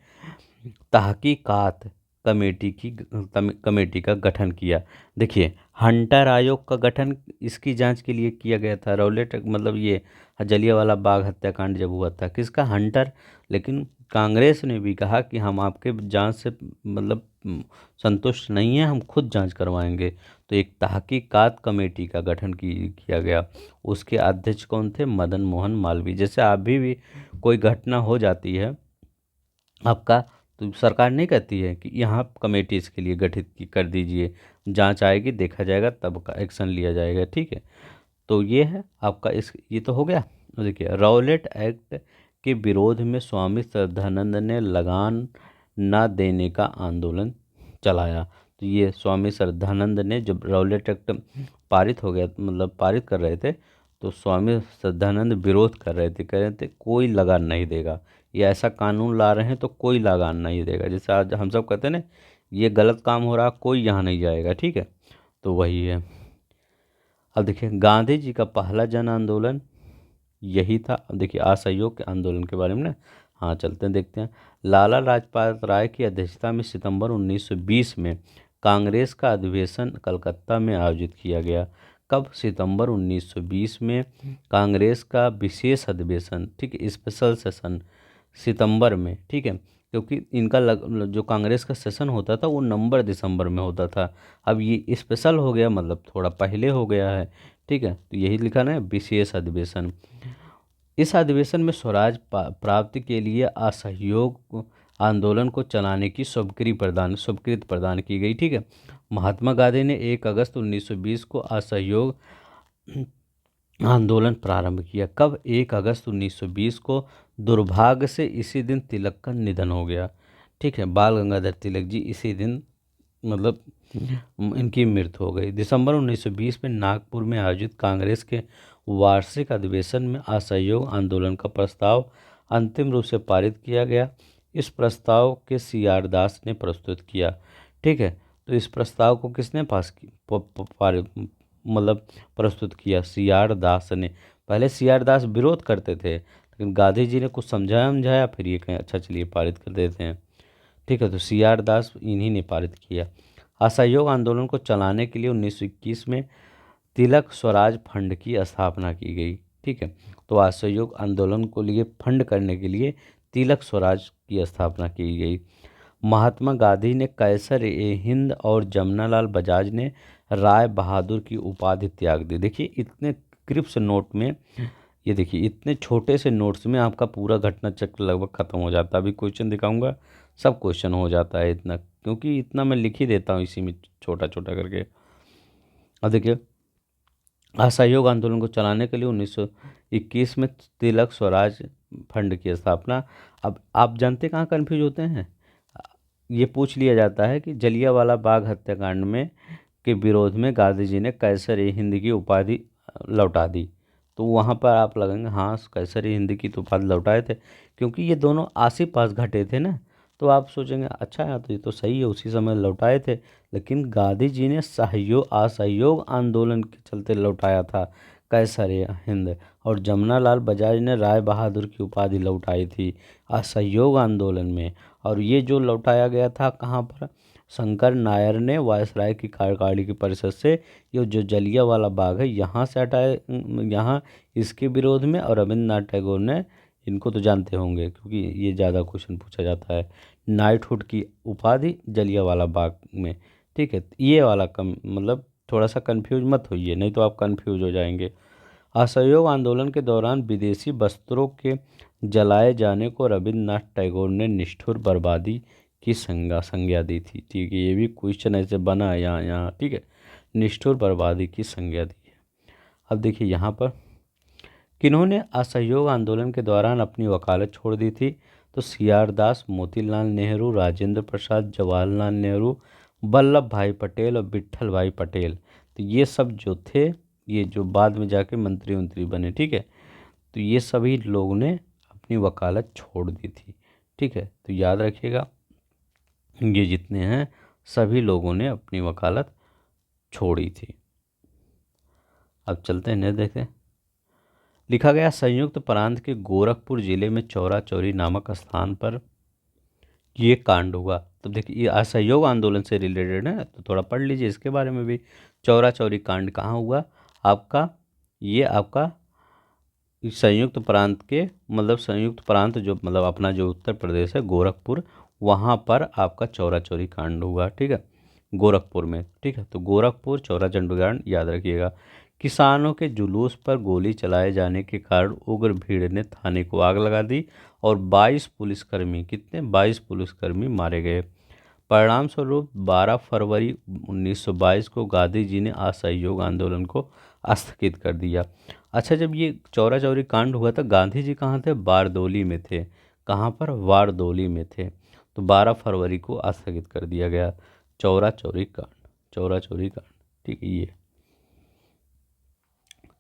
Speaker 1: तहकीकात कमेटी का गठन किया। देखिए हंटर आयोग का गठन इसकी जांच के लिए किया गया था। रौलेट मतलब ये जलियांवाला बाग हत्याकांड जब हुआ था, किसका? हंटर। लेकिन कांग्रेस ने भी कहा कि हम आपके जांच से मतलब संतुष्ट नहीं है, हम खुद जांच करवाएंगे। तो एक तहकीकात कमेटी का गठन किया गया। उसके अध्यक्ष कौन थे? मदन मोहन मालवीय। जैसे अभी भी कोई घटना हो जाती है आपका, तो सरकार नहीं कहती है कि यहाँ कमेटी इसके लिए गठित कर दीजिए, जांच आएगी, देखा जाएगा, तब का एक्शन लिया जाएगा। ठीक है, तो ये है आपका इस ये तो हो गया। देखिए, रॉलेट एक्ट के विरोध में स्वामी श्रद्धानंद ने लगान न देने का आंदोलन चलाया। तो ये स्वामी श्रद्धानंद ने जब रॉलेट एक्ट पारित हो गया, मतलब पारित कर रहे थे, तो स्वामी श्रद्धानंद विरोध कर रहे थे, कह रहे थे कोई लगान नहीं देगा, ये ऐसा कानून ला रहे हैं तो कोई लगान नहीं देगा। जैसे आज हम सब कहते हैं ना, ये गलत काम हो रहा, कोई यहाँ नहीं जाएगा। ठीक है, तो वही है। अब देखिए, गांधी जी का पहला जन आंदोलन यही था। अब देखिए, असहयोग के आंदोलन के बारे में ना, हाँ चलते हैं देखते हैं। लाला लाजपत राय की अध्यक्षता में सितंबर 1920 में कांग्रेस का अधिवेशन कलकत्ता में आयोजित किया गया। कब? सितंबर 1920 में कांग्रेस का विशेष अधिवेशन, ठीक है, स्पेशल सेशन सितंबर में। ठीक है, क्योंकि इनका जो कांग्रेस का सेशन होता था वो नवंबर दिसंबर में होता था। अब ये स्पेशल हो गया, मतलब थोड़ा पहले हो गया है। ठीक है, तो यही लिखा ना, विशेष अधिवेशन। इस अधिवेशन में स्वराज प्राप्ति के लिए असहयोग आंदोलन को चलाने की स्वीकृति प्रदान की गई। ठीक है, महात्मा गांधी ने 1 अगस्त 1920 को असहयोग आंदोलन प्रारंभ किया। कब? 1 अगस्त 1920 को। दुर्भाग्य से इसी दिन तिलक का निधन हो गया। ठीक है, बाल गंगाधर तिलक जी इसी दिन मतलब इनकी मृत्यु हो गई। दिसंबर 1920 में नागपुर में आयोजित कांग्रेस के वार्षिक अधिवेशन में असहयोग आंदोलन का प्रस्ताव अंतिम रूप से पारित किया गया। इस प्रस्ताव के CR दास ने प्रस्तुत किया। ठीक है, तो इस प्रस्ताव को किसने पास की पारित मतलब प्रस्तुत किया? CR दास ने। पहले CR दास विरोध करते थे, लेकिन गांधी जी ने कुछ समझाया फिर ये कहें अच्छा चलिए पारित कर देते हैं। ठीक है, तो CR दास इन्हीं ने पारित किया। असहयोग आंदोलन को चलाने के लिए 1921 में तिलक स्वराज फंड की स्थापना की गई। ठीक है, तो असहयोग आंदोलन को लिए फंड करने के लिए तिलक स्वराज की स्थापना की गई। महात्मा गांधी ने कैसर ए हिंद और जमनालाल बजाज ने राय बहादुर की उपाधि त्याग दी। देखिए, इतने क्रिप्स नोट में, ये देखिए इतने छोटे से नोट्स में आपका पूरा घटना चक्र लगभग खत्म हो जाता है। अभी क्वेश्चन दिखाऊंगा, सब क्वेश्चन हो जाता है इतना, क्योंकि इतना मैं लिख ही देता हूँ इसी में छोटा छोटा करके। अब देखिए, असहयोग आंदोलन को चलाने के लिए 1921 में तिलक स्वराज फंड की स्थापना। अब आप जानते कहाँ कन्फ्यूज होते हैं? ये पूछ लिया जाता है कि जलियांवाला बाग हत्याकांड में के विरोध में गांधी जी ने कैसर ए हिंद की उपाधि लौटा दी। तो वहाँ पर आप लगेंगे हाँ, कैसर ए हिंद की तो उपाधि लौटाए थे, क्योंकि ये दोनों आस ही पास घटे थे ना। तो आप सोचेंगे अच्छा है, तो ये तो सही है, उसी समय लौटाए थे। लेकिन गांधी जी ने असहयोग आंदोलन के चलते लौटाया था कैसर ए हिंद, और जमनालाल बजाज ने राय बहादुर की उपाधि लौटाई थी असहयोग आंदोलन में। और ये जो लौटाया गया था कहाँ पर? शंकर नायर ने वायसराय की कार्यकारिणी की परिषद से ये जो जलियांवाला बाग है यहाँ से हटाए, यहाँ इसके विरोध में। और रविंद्रनाथ टैगोर ने, इनको तो जानते होंगे क्योंकि ये ज़्यादा क्वेश्चन पूछा जाता है, नाइटहुड की उपाधि जलियांवाला बाग में। ठीक है, ये वाला कम मतलब थोड़ा सा कंफ्यूज मत होइए, नहीं तो आप कंफ्यूज हो जाएंगे। असहयोग आंदोलन के दौरान विदेशी वस्त्रों के जलाए जाने को रविन्द्रनाथ टैगोर ने निष्ठुर बर्बादी की संज्ञा दी थी। ठीक है, ये भी क्वेश्चन ऐसे बना है यहाँ। ठीक है, निष्ठुर बर्बादी की संज्ञा दी है। अब देखिए यहाँ पर किन्होंने असहयोग आंदोलन के दौरान अपनी वकालत छोड़ दी थी? तो CR दास, मोतीलाल नेहरू, राजेंद्र प्रसाद, जवाहरलाल नेहरू, वल्लभ भाई पटेल और विट्ठल भाई पटेल। तो ये सब जो थे, ये जो बाद में जाके मंत्री बने, ठीक है, तो ये सभी लोगों ने अपनी वकालत छोड़ दी थी। ठीक है, तो याद रखिएगा, ये जितने हैं सभी लोगों ने अपनी वकालत छोड़ी थी। अब चलते हैं नेक्स्ट देखते हैं। लिखा गया, संयुक्त प्रांत के गोरखपुर जिले में चौरा चौरी नामक स्थान पर ये कांड हुआ। तो देखिए ये असहयोग आंदोलन से रिलेटेड है, तो थोड़ा पढ़ लीजिए इसके बारे में भी। चौरा चौरी कांड कहाँ हुआ आपका, ये आपका संयुक्त प्रांत के मतलब संयुक्त प्रांत जो मतलब अपना जो उत्तर प्रदेश है गोरखपुर, वहाँ पर आपका चौरा चौरी कांड हुआ, ठीक है, गोरखपुर में, ठीक है। तो गोरखपुर चौरा चौरी कांड याद रखिएगा। किसानों के जुलूस पर गोली चलाए जाने के कारण उग्र भीड़ ने थाने को आग लगा दी और 22 पुलिसकर्मी, कितने 22 पुलिसकर्मी मारे गए। परिणाम स्वरूप 12 फरवरी 1922 को गांधी जी ने असहयोग आंदोलन को स्थगित कर दिया। अच्छा, जब ये चौरा चौरी कांड हुआ था गांधी जी कहाँ थे, बारदौली में थे। कहाँ पर, वारदौली में थे। तो 12 फरवरी को स्थगित कर दिया गया चौरा चौरी कांड, चौरा चौरी कांड, ठीक है। ये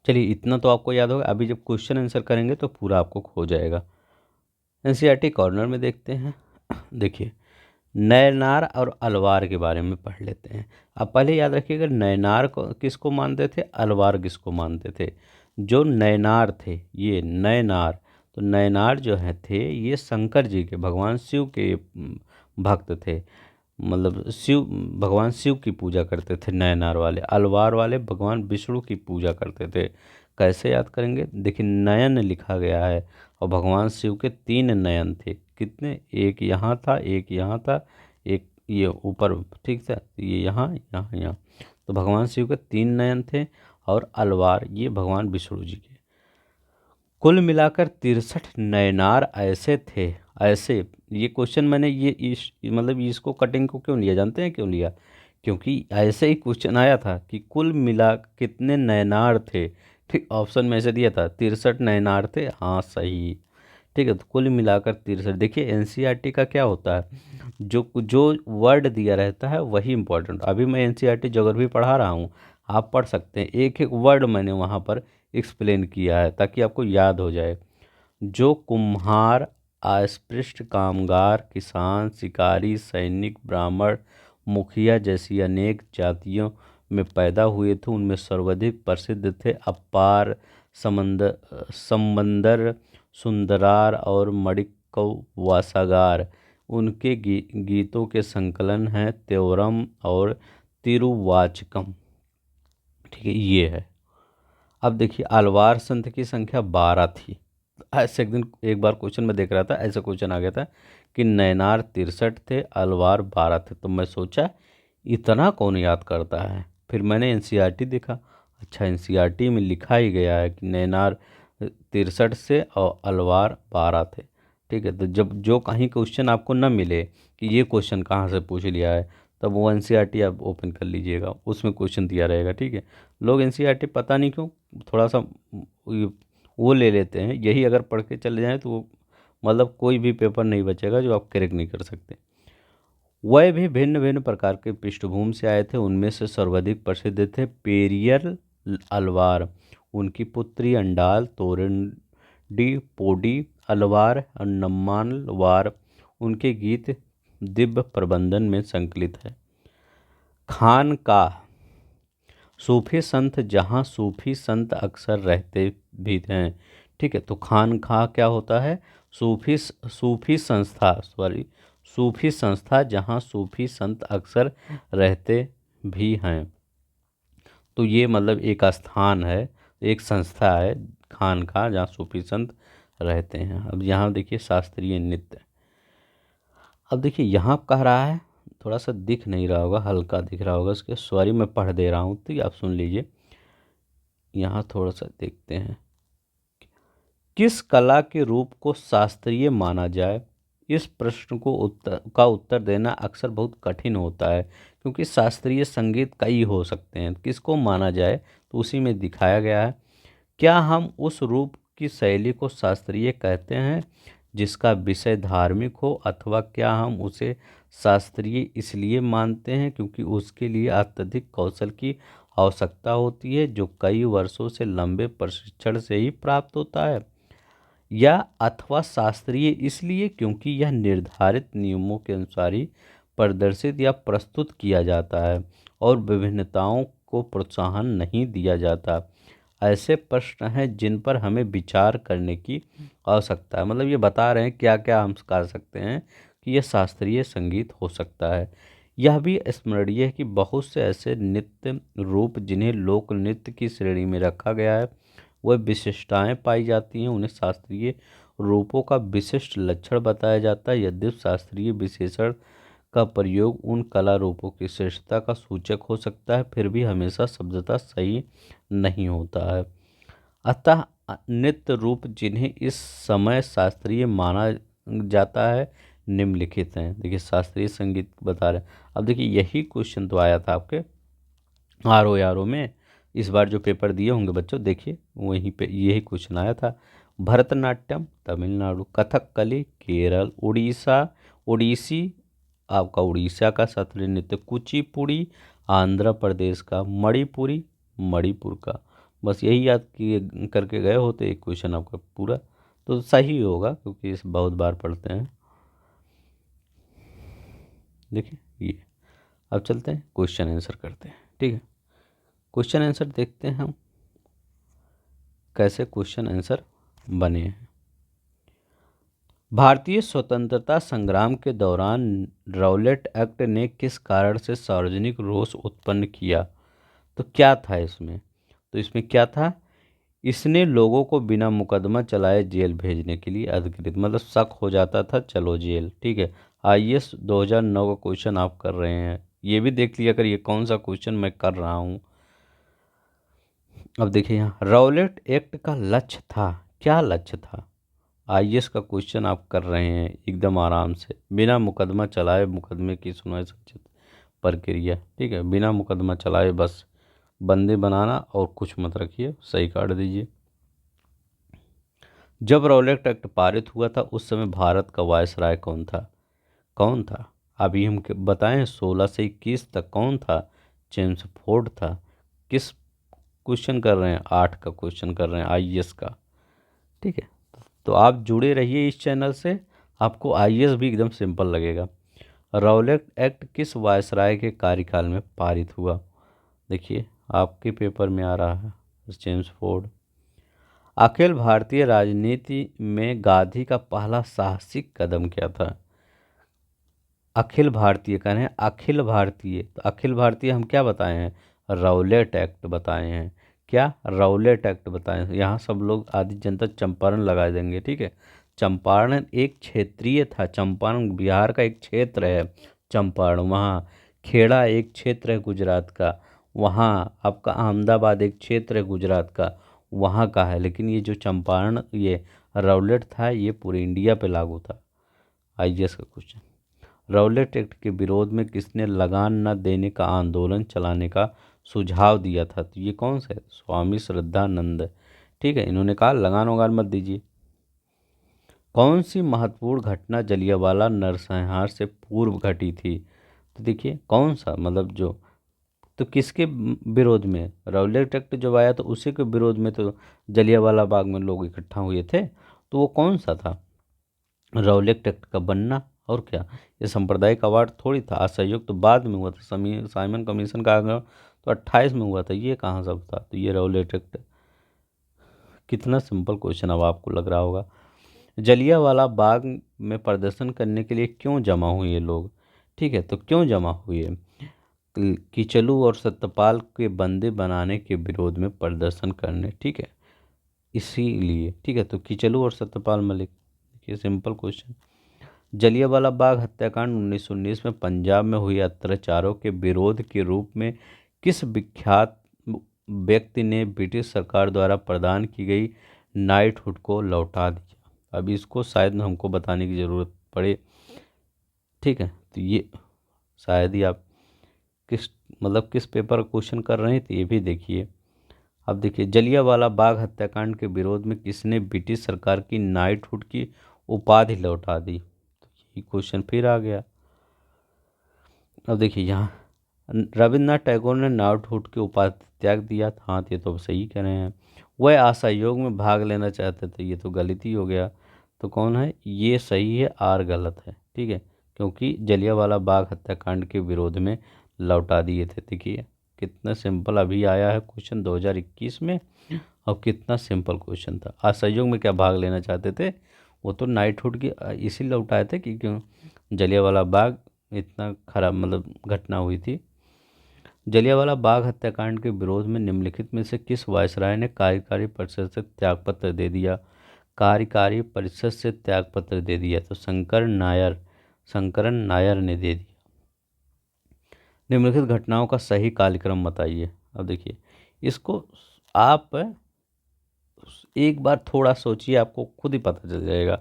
Speaker 1: चलिए इतना तो आपको याद होगा। अभी जब क्वेश्चन आंसर करेंगे तो पूरा आपको खो जाएगा। एनसीईआरटी कॉर्नर में देखते हैं। देखिए नैनार और अलवार के बारे में पढ़ लेते हैं। अब पहले याद रखिएगा नैनार को किसको मानते थे, अलवार किसको मानते थे। जो नैनार थे, ये नैनार, तो नैनार जो है थे ये शंकर जी के, भगवान शिव के भक्त थे। मतलब शिव, भगवान शिव की पूजा करते थे नैनार वाले। अलवार वाले भगवान विष्णु की पूजा करते थे। कैसे याद करेंगे, देखिए नयन लिखा गया है और भगवान शिव के 3 नयन थे। कितने, एक यहाँ था, एक यहाँ था, एक ये ऊपर, ठीक था, ये यहाँ यहाँ यहाँ। तो भगवान शिव के 3 नयन थे और अलवार ये भगवान विष्णु जी के। कुल मिलाकर 63 नयनार ऐसे थे, ऐसे। ये क्वेश्चन मैंने ये इस मतलब इसको कटिंग को क्यों लिया, जानते हैं क्यों लिया, क्योंकि ऐसे ही क्वेश्चन आया था कि कुल मिला कितने नयनार थे, ठीक। ऑप्शन में ऐसे दिया था 63 नयनार थे, हाँ सही, ठीक है। तो कुल मिलाकर 63। देखिए एनसीईआरटी का क्या होता है, जो जो वर्ड दिया रहता है वही इंपॉर्टेंट। अभी मैं एनसीईआरटी ज्योग्राफी पढ़ा रहा हूँ, आप पढ़ सकते हैं, एक एक वर्ड मैंने वहाँ पर एक्सप्लेन किया है ताकि आपको याद हो जाए। जो कुम्हार, अस्पृश्य, कामगार, किसान, शिकारी, सैनिक, ब्राह्मण, मुखिया जैसी अनेक जातियों में पैदा हुए थे उनमें सर्वाधिक प्रसिद्ध थे अपार, समंदर, समंदर, सुंदरार और मणिक्कु वासागार। उनके गीतों के संकलन हैं त्योरम और तिरुवाचकम, ठीक है, ये है। अब देखिए अलवार संत की संख्या 12 थी। ऐसे एक दिन एक बार क्वेश्चन में देख रहा था, ऐसा क्वेश्चन आ गया था कि नैनार 63 थे, अलवार 12 थे। तो मैं सोचा इतना कौन याद करता है, फिर मैंने एनसीईआरटी देखा। अच्छा, एनसीईआरटी में लिखा ही गया है कि नैनार 63 से और अलवार 12 थे, ठीक है। तो जब जो कहीं क्वेश्चन आपको न मिले कि ये क्वेश्चन कहाँ से पूछ लिया है, तब वो एनसीईआरटी आप ओपन कर लीजिएगा, उसमें क्वेश्चन दिया रहेगा, ठीक है। लोग एनसीईआरटी पता नहीं क्यों थोड़ा सा वो ले लेते हैं, यही अगर पढ़ के चले जाएं तो वो मतलब कोई भी पेपर नहीं बचेगा जो आप क्रैक नहीं कर सकते। वह भी भिन्न भिन्न प्रकार के पृष्ठभूमि से आए थे। उनमें से सर्वाधिक प्रसिद्ध थे पेरियर अलवार, उनकी पुत्री अंडाल, तोरंडी, पोडी अलवार और नम्मालवार। उनके गीत दिव्य प्रबंधन में संकलित है। खान का सूफी संत, जहाँ सूफी संत अक्सर रहते भी हैं, ठीक है। तो खानका क्या होता है, सूफी संस्था, सॉरी सूफी संस्था जहाँ सूफी संत अक्सर रहते भी हैं। तो ये मतलब एक स्थान है, एक संस्था है खानका जहाँ सूफी संत रहते हैं। अब यहाँ देखिए शास्त्रीय नृत्य। अब देखिए यहाँ कह रहा है, थोड़ा सा दिख नहीं रहा होगा, हल्का दिख रहा होगा इसके, सॉरी मैं पढ़ दे रहा हूँ तो आप सुन लीजिए। यहाँ थोड़ा सा देखते हैं, किस कला के रूप को शास्त्रीय माना जाए। इस प्रश्न को उत्तर देना अक्सर बहुत कठिन होता है क्योंकि शास्त्रीय संगीत कई हो सकते हैं, किसको माना जाए तो उसी में दिखाया गया है। क्या हम उस रूप की शैली को शास्त्रीय कहते हैं जिसका विषय धार्मिक हो, अथवा क्या हम उसे शास्त्रीय इसलिए मानते हैं क्योंकि उसके लिए अत्यधिक कौशल की आवश्यकता होती है जो कई वर्षों से लंबे प्रशिक्षण से ही प्राप्त होता है, या अथवा शास्त्रीय इसलिए क्योंकि यह निर्धारित नियमों के अनुसार ही प्रदर्शित या प्रस्तुत किया जाता है और विभिन्नताओं को प्रोत्साहन नहीं दिया जाता। ऐसे प्रश्न हैं जिन पर हमें विचार करने की आवश्यकता है। मतलब ये बता रहे हैं क्या क्या हम कर सकते हैं कि यह शास्त्रीय संगीत हो सकता है। यह भी स्मरणीय है कि बहुत से ऐसे नृत्य रूप जिन्हें लोक नृत्य की श्रेणी में रखा गया है, वह विशिष्टताएं पाई जाती हैं, उन्हें शास्त्रीय रूपों का विशिष्ट लक्षण बताया जाता है। यद्यपि शास्त्रीय विशेषण का प्रयोग उन कला रूपों की श्रेष्ठता का सूचक हो सकता है, फिर भी हमेशा शब्दतः सही नहीं होता है। अतः नृत्य रूप जिन्हें इस समय शास्त्रीय माना जाता है निम्नलिखित हैं। देखिए शास्त्रीय संगीत बता रहे हैं। अब देखिए यही क्वेश्चन तो आया था आपके आर ओ में। इस बार जो पेपर दिए होंगे बच्चों, देखिए वहीं पे यही क्वेश्चन आया था। भरतनाट्यम तमिलनाडु, कथकली केरल, उड़ीसा ओडिसी आपका उड़ीसा का शास्त्रीय नृत्य, कुचिपुड़ी आंध्र प्रदेश का, मणिपुरी मणिपुर का। बस यही याद किए करके गए होते एक क्वेश्चन आपका पूरा तो सही होगा, क्योंकि इस बहुत बार पढ़ते हैं। देखिए ये अब चलते हैं क्वेश्चन आंसर करते हैं। ठीक है, क्वेश्चन आंसर देखते हैं हम कैसे क्वेश्चन आंसर बने हैं। भारतीय स्वतंत्रता संग्राम के दौरान राउलेट एक्ट ने किस कारण से सार्वजनिक रोष उत्पन्न किया? तो क्या था इसमें? तो इसमें क्या था? इसने लोगों को बिना मुकदमा चलाए जेल भेजने के लिए अधिकृत, मतलब शक हो जाता था चलो जेल। ठीक है, आईएएस 2009 का क्वेश्चन आप कर रहे हैं, ये भी देख लिया कर ये कौन सा क्वेश्चन मैं कर रहा हूँ। अब देखिए यहाँ राउलेट एक्ट का लक्ष्य था, क्या लक्ष्य था? आईएएस का क्वेश्चन आप कर रहे हैं एकदम आराम से, बिना मुकदमा चलाए मुकदमे की सुनवाई संचित प्रक्रिया। ठीक है, बिना मुकदमा चलाए बस बंदे बनाना और कुछ मत रखिए, सही काट दीजिए। जब राउलेट एक्ट पारित हुआ था उस समय भारत का वायसराय कौन था? कौन था? अभी हम बताएं 16 से 21 तक कौन था? चेम्सफोर्ड था। किस क्वेश्चन कर रहे हैं? 8 का क्वेश्चन कर रहे हैं आईएएस का। ठीक है, तो आप जुड़े रहिए इस चैनल से, आपको आईएएस भी एकदम सिंपल लगेगा। राउलेट एक्ट किस वायसराय के कार्यकाल में पारित हुआ? देखिए आपके पेपर में आ रहा है चेम्सफोर्ड। अखिल भारतीय राजनीति में गांधी का पहला साहसिक कदम क्या था? अखिल भारतीय कह रहे हैं, अखिल भारतीय, तो अखिल भारतीय हम क्या बताए हैं? राउलेट एक्ट बताए हैं। क्या? राउलेट एक्ट बताए हैं। यहाँ सब लोग आदि जनता चंपारण लगा देंगे। ठीक है, चंपारण एक क्षेत्रीय था, चंपारण बिहार का एक क्षेत्र है चंपारण। वहाँ खेड़ा एक क्षेत्र है गुजरात का, वहाँ आपका अहमदाबाद एक क्षेत्र है गुजरात का, वहाँ का है। लेकिन ये जो चंपारण ये राउलेट था ये पूरे इंडिया पे लागू था। आईएएस का क्वेश्चन। राउलेट एक्ट के विरोध में किसने लगान न देने का आंदोलन चलाने का सुझाव दिया था? तो ये कौन सा है? स्वामी श्रद्धानंद। ठीक है, इन्होंने कहा लगान वगान मत दीजिए। कौन सी महत्वपूर्ण घटना जलियांवाला नरसंहार से पूर्व घटी थी? तो देखिए कौन सा, मतलब जो, तो किसके विरोध में? राउलेट एक्ट जब आया तो उसी के विरोध में तो जलियांवाला बाग में लोग इकट्ठा हुए थे, तो वो कौन सा था? राउलेट एक्ट का बनना। और क्या, ये सांप्रदायिक अवार्ड थोड़ी था, असहयोग तो बाद में हुआ था, साइमन कमीशन का आग्रह तो 28 में हुआ था, ये कहाँ सब था? तो ये राउलेट एक्ट। कितना सिंपल क्वेश्चन अब आपको लग रहा होगा। जलियांवाला बाग में प्रदर्शन करने के लिए क्यों जमा हुए ये लोग? ठीक है, तो क्यों जमा हुए? किचलू और सत्यपाल के बंदे बनाने के विरोध में प्रदर्शन करने। ठीक है, इसीलिए। ठीक है, तो किचलू और सत्यपाल मलिक। देखिए सिंपल क्वेश्चन। जलियांवाला बाग हत्याकांड 1919 में पंजाब में हुए अत्याचारों के विरोध के रूप में किस विख्यात व्यक्ति ने ब्रिटिश सरकार द्वारा प्रदान की गई नाइटहुड को लौटा दिया? अब इसको शायद हमको बताने की ज़रूरत पड़े। ठीक है, तो ये शायद ही आप किस, मतलब किस पेपर का क्वेश्चन कर रहे हैं तो ये भी देखिए। अब देखिए जलियांवाला बाग हत्याकांड के विरोध में किसने ब्रिटिश सरकार की नाइटहुड की उपाधि लौटा दी? तो ये क्वेश्चन फिर आ गया। अब देखिए यहाँ रविन्द्रनाथ टैगोर ने नाइटहुड की उपाधि त्याग दिया था। हाँ, ये तो सही कह रहे हैं। वह असहयोग में भाग लेना चाहते थे, ये तो गलत ही हो गया। तो कौन है? ये सही है, आर गलत है। ठीक है, क्योंकि जलियांवाला बाग हत्याकांड के विरोध में लौटा दिए थे। देखिए कितना सिंपल अभी आया है क्वेश्चन 2021 में, और कितना सिंपल क्वेश्चन था। असहयोग में क्या भाग लेना चाहते थे? वो तो नाइटहुड की इसीलिए उठाए थे कि क्यों जलियांवाला बाग इतना खराब मतलब घटना हुई थी। जलियांवाला बाग हत्याकांड के विरोध में निम्नलिखित में से किस वायसराय ने कार्यकारी परिषद से त्यागपत्र दे दिया? कार्यकारी परिषद से त्यागपत्र दे दिया तो शंकरन नायर ने दे दिया। निम्नलिखित घटनाओं का सही कालक्रम बताइए। अब देखिए इसको आप एक बार थोड़ा सोचिए, आपको खुद ही पता चल जाएगा।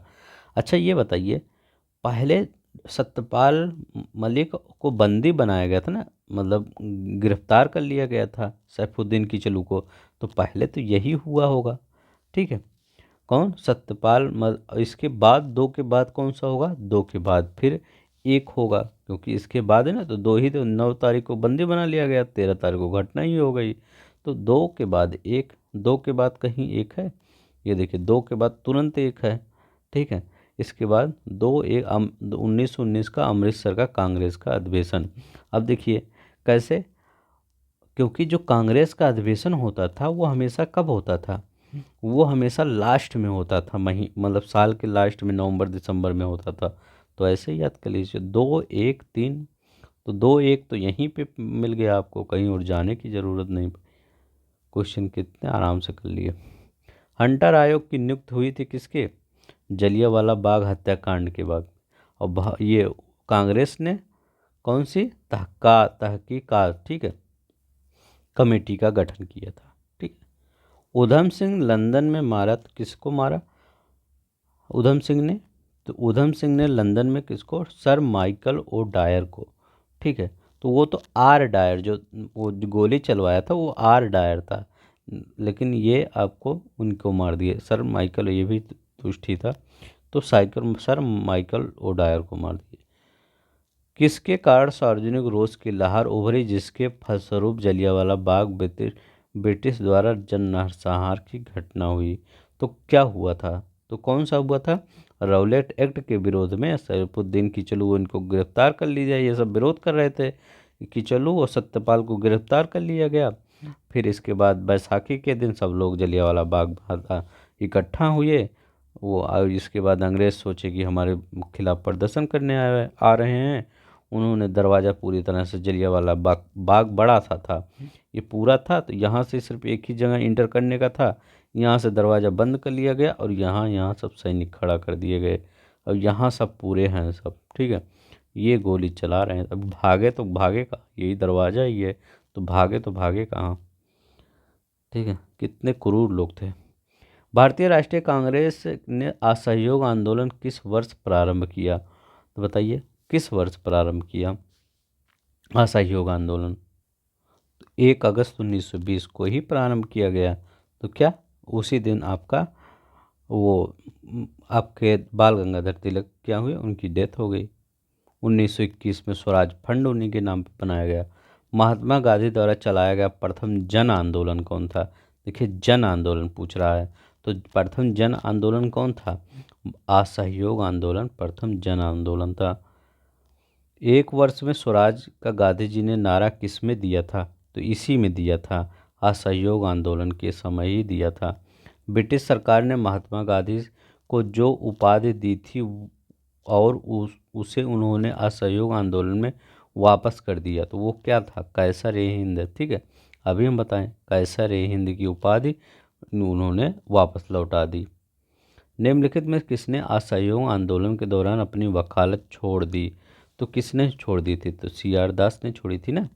Speaker 1: अच्छा ये बताइए, पहले सत्यपाल मलिक को बंदी बनाया गया था ना, मतलब गिरफ्तार कर लिया गया था सैफुद्दीन किचलू को, तो पहले तो यही हुआ होगा। ठीक है, कौन इसके बाद दो के बाद कौन सा होगा? दो के बाद फिर एक होगा, क्योंकि इसके बाद है ना, तो दो ही तो 9 तारीख को बंदी बना लिया गया, 13 तारीख को घटना ही हो गई। तो दो के बाद एक, दो के बाद कहीं एक है, ये देखिए दो के बाद तुरंत एक है। ठीक है, इसके बाद 1919 का अमृतसर का कांग्रेस का अधिवेशन। अब देखिए कैसे, क्योंकि जो कांग्रेस का अधिवेशन होता था वो हमेशा कब होता था? वो हमेशा लास्ट में होता था, मतलब साल के लास्ट में, नवंबर दिसंबर में होता था। तो ऐसे ही याद कर लीजिए, 2 1 3, तो 2 1 तो यहीं पे मिल गया आपको, कहीं और जाने की ज़रूरत नहीं। क्वेश्चन कितने आराम से कर लिए। हंटर आयोग की नियुक्त हुई थी किसके? जलियांवाला बाग हत्याकांड के बाद। और ये कांग्रेस ने कौन सी तहकीकात, ठीक है, कमेटी का गठन किया था। ठीक है, उधम सिंह लंदन में मारा तो किसको मारा उधम सिंह ने? तो उधम सिंह ने लंदन में किसको? सर माइकल ओ डायर को। ठीक है, तो वो तो आर डायर, जो गोली चलवाया था वो आर डायर था, लेकिन ये आपको उनको मार दिए सर माइकल, ये भी तुष्ट ही था, तो सर माइकल ओ डायर को मार दिए। किसके कारण सार्वजनिक रोष की लहर उभरी जिसके फलस्वरूप जलियांवाला बाग ब्रिटिश द्वारा जननरसंहार की घटना हुई? तो क्या हुआ था? तो कौन सा हुआ था? रौलेट एक्ट के विरोध में सैफुद्दीन किचलू, इनको गिरफ्तार कर लिया, ये सब विरोध कर रहे थे, किचलू और सत्यपाल को गिरफ्तार कर लिया गया। फिर इसके बाद बैसाखी के दिन सब लोग जलियांवाला बाग इकट्ठा हुए। इसके बाद अंग्रेज़ सोचे कि हमारे खिलाफ प्रदर्शन करने आ रहे हैं। उन्होंने दरवाज़ा पूरी तरह से, जलियांवाला बाग बड़ा सा था, ये पूरा था, तो यहाँ से सिर्फ एक ही जगह इंटर करने का था, यहाँ से दरवाज़ा बंद कर लिया गया और यहाँ यहाँ सब सैनिक खड़ा कर दिए गए, और यहाँ सब पूरे हैं सब। ठीक है, ये गोली चला रहे हैं, अब भागे तो भागे कहाँ, यही दरवाज़ा ही है, तो भागे कहाँ? ठीक है, कितने क्रूर लोग थे। भारतीय राष्ट्रीय कांग्रेस ने असहयोग आंदोलन किस वर्ष प्रारंभ किया? तो बताइए किस वर्ष प्रारंभ किया असहयोग आंदोलन? 1 अगस्त 1920 को ही प्रारंभ किया गया। तो क्या उसी दिन आपका वो आपके बाल गंगाधर तिलक क्या हुए, उनकी डेथ हो गई। 1921 में स्वराज फंड उन्हीं के नाम पर बनाया गया। महात्मा गांधी द्वारा चलाया गया प्रथम जन आंदोलन कौन था? देखिए जन आंदोलन पूछ रहा है, तो प्रथम जन आंदोलन कौन था? असहयोग आंदोलन प्रथम जन आंदोलन था। 1 वर्ष में स्वराज का गांधी जी ने नारा किस में दिया था? तो इसी में दिया था, असहयोग आंदोलन के समय ही दिया था। ब्रिटिश सरकार ने महात्मा गांधी को जो उपाधि दी थी और उसे उन्होंने असहयोग आंदोलन में वापस कर दिया, तो वो क्या था? कैसर ए हिंद। ठीक है, अभी हम बताएं, कैसर ए हिंद की उपाधि उन्होंने वापस लौटा दी। निम्नलिखित में किसने असहयोग आंदोलन के दौरान अपनी वकालत छोड़ दी? तो किसने छोड़ दी थी? तो सी आर दास ने छोड़ी थी ना।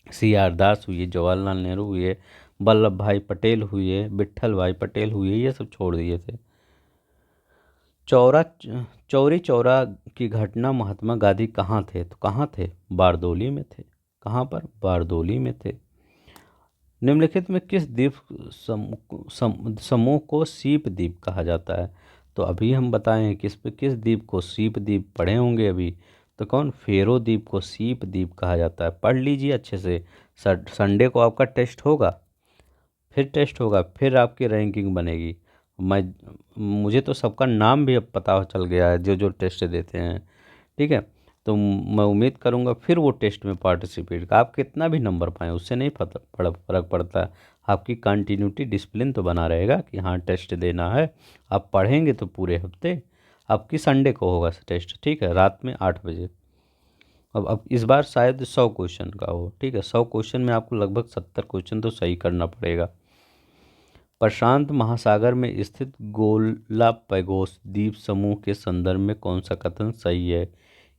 Speaker 1: सी आर दास हुए, जवाहरलाल नेहरू हुए, वल्लभ भाई पटेल हुए, विट्ठल भाई पटेल हुए, ये सब छोड़ दिए थे। चौरा चौरी चौरा की घटना महात्मा गांधी कहाँ थे? तो कहाँ थे? बारदोली में थे। कहाँ पर? बारदोली में थे। निम्नलिखित में किस द्वीप समूह को सीप द्वीप कहा जाता है? तो अभी हम बताएं किस द्वीप को सीप द्वीप पढ़े होंगे अभी, तो कौन? फेरो द्वीप को सीप द्वीप कहा जाता है। पढ़ लीजिए अच्छे से, संडे को आपका टेस्ट होगा, फिर आपकी रैंकिंग बनेगी। मुझे तो सबका नाम भी अब पता चल गया है जो जो टेस्ट देते हैं। ठीक है, तो मैं उम्मीद करूँगा फिर वो टेस्ट में पार्टिसिपेट का, आप कितना भी नंबर पाएँ उससे नहीं फ़र्क पड़ता। आपकी कंटिन्यूटी डिसिप्लिन तो बना रहेगा कि हाँ टेस्ट देना है। आप पढ़ेंगे तो पूरे हफ्ते, आपकी संडे को होगा टेस्ट, ठीक है, रात में 8 बजे। अब इस बार शायद 100 क्वेश्चन का हो, ठीक है, 100 क्वेश्चन में आपको लगभग 70 क्वेश्चन तो सही करना पड़ेगा। प्रशांत महासागर में स्थित गोलापैगोस द्वीप समूह के संदर्भ में कौन सा कथन सही है?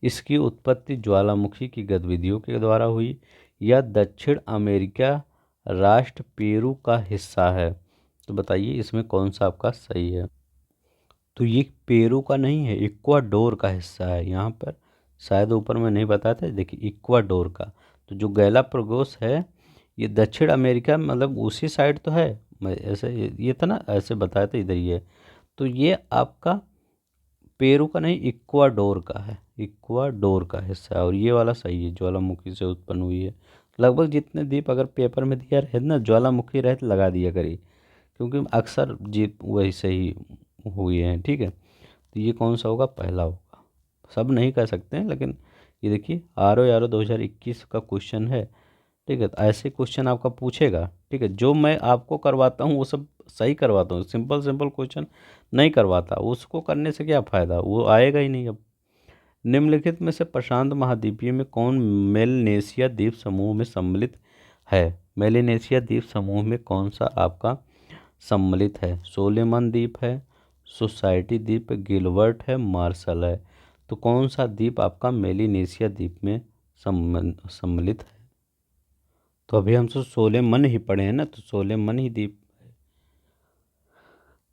Speaker 1: इसकी उत्पत्ति ज्वालामुखी की गतिविधियों के द्वारा हुई या दक्षिण अमेरिका राष्ट्र पेरू का हिस्सा है? तो बताइए इसमें कौन सा आपका सही है। तो ये पेरू का नहीं है, इक्वाडोर का हिस्सा है यहाँ पर, शायद ऊपर में नहीं बताया था, देखिए इक्वाडोर का। तो जो गैलापागोस है ये दक्षिण अमेरिका मतलब उसी साइड तो है, मैं ऐसे ये था ना, ऐसे बताया था इधर ही है। तो ये आपका पेरू का नहीं, इक्वाडोर का है, इक्वाडोर का हिस्सा है। और ये वाला सही है, ज्वालामुखी से उत्पन्न हुई है। लगभग जितने द्वीप अगर पेपर में दिया रहे ना ज्वालामुखी रहे तो लगा दिया करिए, क्योंकि अक्सर जीत वैसे ही हुए हैं, ठीक है। तो ये कौन सा होगा? पहला होगा। सब नहीं कह सकते हैं, लेकिन ये देखिए RO 2021 का क्वेश्चन है, ठीक है। तो ऐसे क्वेश्चन आपका पूछेगा, ठीक है। जो मैं आपको करवाता हूँ वो सब सही करवाता हूँ, सिंपल सिंपल क्वेश्चन नहीं करवाता, उसको करने से क्या फ़ायदा, वो आएगा ही नहीं। अब निम्नलिखित में से प्रशांत महाद्वीपीय में कौन मेलनेशिया द्वीप समूह में सम्मिलित है? मेलिनेशिया द्वीप समूह में कौन सा आपका सम्मिलित है? सोलोमन द्वीप है, सोसाइटी द्वीप है, गिलबर्ट है, मार्शल है। तो कौन सा द्वीप आपका मेलिनेशिया द्वीप में सम्मिलित है? तो अभी हम तो सोलोमन ही पढ़े हैं ना, तो सोलोमन ही द्वीप।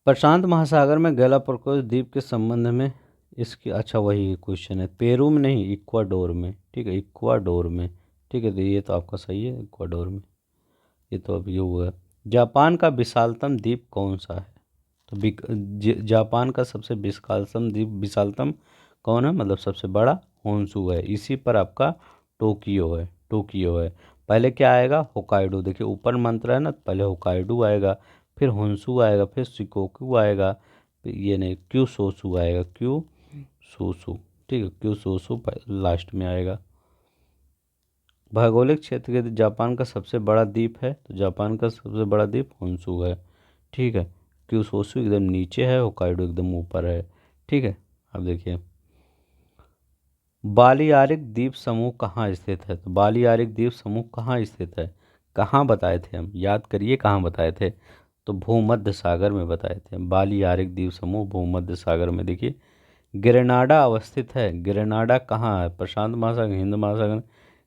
Speaker 1: प्रशांत महासागर में गैलापागोस द्वीप के संबंध में इसकी, अच्छा वही क्वेश्चन है, पेरू में नहीं इक्वाडोर में, ठीक है, इक्वाडोर में, ठीक है। तो ये तो आपका सही है, इक्वाडोर में। ये तो अब ये हुआ। जापान का विशालतम द्वीप कौन सा है? तो जापान का सबसे विशालतम द्वीप, विशालतम कौन है मतलब सबसे बड़ा? होन्शु है। इसी पर आपका टोक्यो है, टोक्यो है। पहले क्या आएगा? होकाइडो, देखिए ऊपर मंत्र है ना, पहले होकाइडो आएगा, फिर होन्शु आएगा, फिर शिकोकू आएगा, फिर ये नहीं क्यूसोसु आएगा, क्यूसोसु, ठीक है, क्यूसोसु लास्ट में आएगा। भौगोलिक क्षेत्र के जापान का सबसे बड़ा द्वीप है, तो जापान का सबसे बड़ा द्वीप होन्शु है, ठीक है। क्यूसोसु एकदम नीचे है, होकाइडो एकदम ऊपर है, ठीक है। अब देखिए बालियारिक द्वीप समूह कहाँ स्थित है? तो बालियारिक द्वीप समूह कहाँ स्थित है? कहाँ बताए थे हम, याद करिए कहाँ बताए थे। तो भूमध्य सागर में बताए थे। बालियारिक द्वीप समूह भूमध्य सागर में, देखिए ग्रेनाडा अवस्थित है। ग्रेनाडा कहाँ है? प्रशांत महासागर, हिंद महासागर,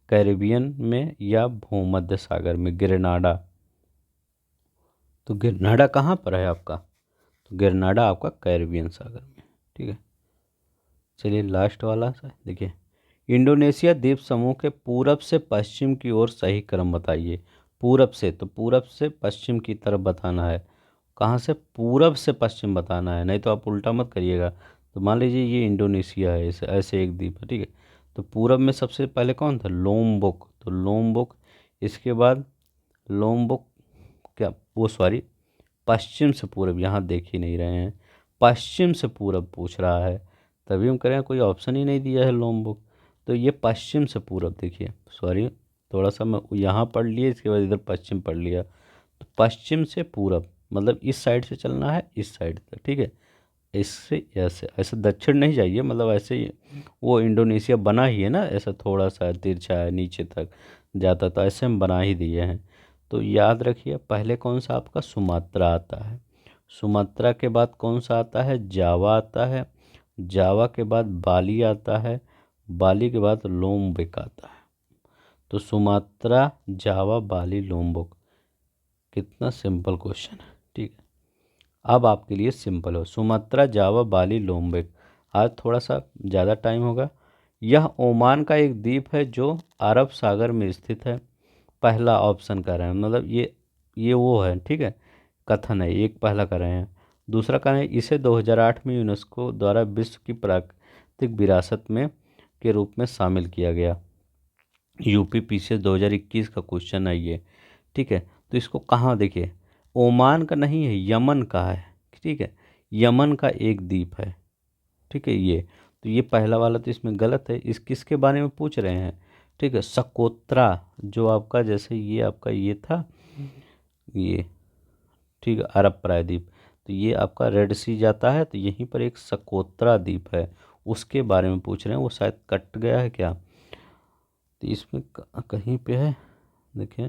Speaker 1: कैरिबियन में या भूमध्य सागर में? ग्रेनाडा। तो ग्रेनाडा कहाँ पर है आपका? तो ग्रेनाडा आपका कैरिबियन सागर में, ठीक है। चलिए लास्ट वाला सा देखिए, इंडोनेशिया द्वीप समूह के पूरब से पश्चिम की ओर सही क्रम बताइए। पूरब से, तो पूरब से पश्चिम की तरफ बताना है। कहाँ से? पूरब से पश्चिम बताना है, नहीं तो आप उल्टा मत करिएगा। तो मान लीजिए ये इंडोनेशिया है, ऐसे ऐसे एक द्वीप है, ठीक है। तो पूरब में सबसे पहले कौन था? लोम्बोक, तो लोम्बोक। इसके बाद लोम्बोक, क्या वो सॉरी, पश्चिम से पूरब, यहाँ देख ही नहीं रहे हैं, पश्चिम से पूरब पूछ रहा है, तभी हम करें, कोई ऑप्शन ही नहीं दिया है लोम्बोक। तो ये पश्चिम से पूरब, देखिए सॉरी थोड़ा सा मैं यहाँ पढ़ लिया, इसके बाद इधर पश्चिम पढ़ लिया। तो पश्चिम से पूरब मतलब इस साइड से चलना है, इस साइड तक, ठीक है। इससे ऐसे ऐसे दक्षिण नहीं जाइए, मतलब ऐसे ही वो इंडोनेशिया बना ही है ना, ऐसा थोड़ा सा तिरछा है नीचे तक जाता, तो ऐसे हम बना ही दिए हैं। तो याद रखिए पहले कौन सा आपका सुमात्रा आता है, सुमात्रा के बाद कौन सा आता है? जावा आता है, जावा के बाद बाली आता है, बाली के बाद लोम्बिक आता है। तो सुमात्रा, जावा, बाली, लोम्बोक, कितना सिंपल क्वेश्चन है, ठीक है। अब आपके लिए सिंपल हो, सुमात्रा, जावा, बाली, लोम्बिक। आज थोड़ा सा ज़्यादा टाइम होगा। यह ओमान का एक द्वीप है जो अरब सागर में स्थित है। पहला ऑप्शन कर रहे हैं, मतलब ये वो है, ठीक है, कथन है, एक पहला कर रहे हैं। दूसरा कर रहे हैं इसे 2008 में यूनेस्को द्वारा विश्व की प्राकृतिक विरासत में के रूप में शामिल किया गया। UPPCS 2021 का क्वेश्चन है ये, ठीक है। तो इसको कहाँ, देखिए ओमान का नहीं है, यमन का है, ठीक है, यमन का एक द्वीप है, ठीक है ये। तो ये पहला वाला तो इसमें गलत है। इस किसके बारे में पूछ रहे हैं, ठीक है, सकोत्रा, जो आपका जैसे ये आपका ये था ये, ठीक है, अरब प्रायद्वीप, तो ये आपका रेड सी जाता है, तो यहीं पर एक सकोत्रा द्वीप है, उसके बारे में पूछ रहे हैं। वो शायद कट गया है क्या, तो इसमें कहीं पे है, देखिए,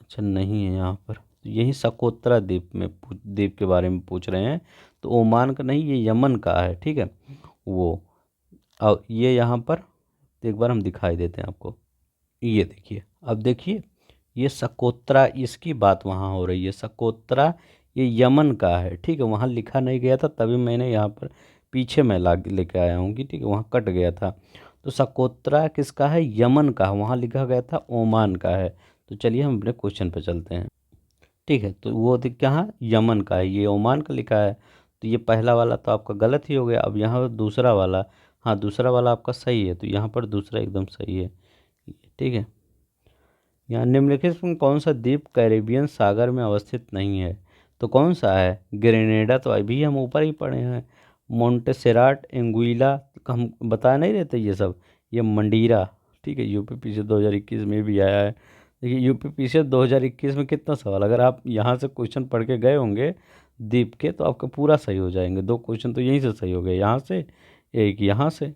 Speaker 1: अच्छा नहीं है यहाँ पर, तो यही सकोत्रा द्वीप में द्वीप के बारे में पूछ रहे हैं। तो ओमान का नहीं, ये यमन का है, ठीक है। वो अब ये यहाँ पर एक बार हम दिखाई देते हैं आपको, ये देखिए, अब देखिए, ये सकोत्रा, इसकी बात वहाँ हो रही है। सकोत्रा ये यमन का है, ठीक है, वहाँ लिखा नहीं गया था, तभी मैंने यहाँ पर पीछे मैं ला लेके आया हूँ कि ठीक है, वहाँ कट गया था। तो सकोत्रा किसका है, यमन का है, वहाँ लिखा गया था ओमान का है। तो चलिए हम अपने क्वेश्चन पे चलते हैं, ठीक है। तो वो कहाँ, यमन का है, ये ओमान का लिखा है, तो ये पहला वाला तो आपका गलत ही हो गया। अब यहाँ पर दूसरा वाला, हाँ दूसरा वाला आपका सही है, तो यहाँ पर दूसरा एकदम सही है, ठीक है। यहाँ निम्नलिखित में कौन सा द्वीप कैरेबियन सागर में अवस्थित नहीं है, तो कौन सा है, ग्रेनेडा, तो अभी हम ऊपर ही पढ़े हैं, मोंटेसेराट, एंगुइला, हम बता नहीं रहते ये सब, ये मंडीरा, ठीक है, यूपीपीसी 2021 में भी आया है। देखिए यूपीपीसी 2021 में कितना सवाल, अगर आप यहाँ से क्वेश्चन पढ़ के गए होंगे द्वीप के, तो आपका पूरा सही हो जाएंगे। 2 क्वेश्चन तो यहीं से सही हो गए, यहाँ से एक यहाँ से,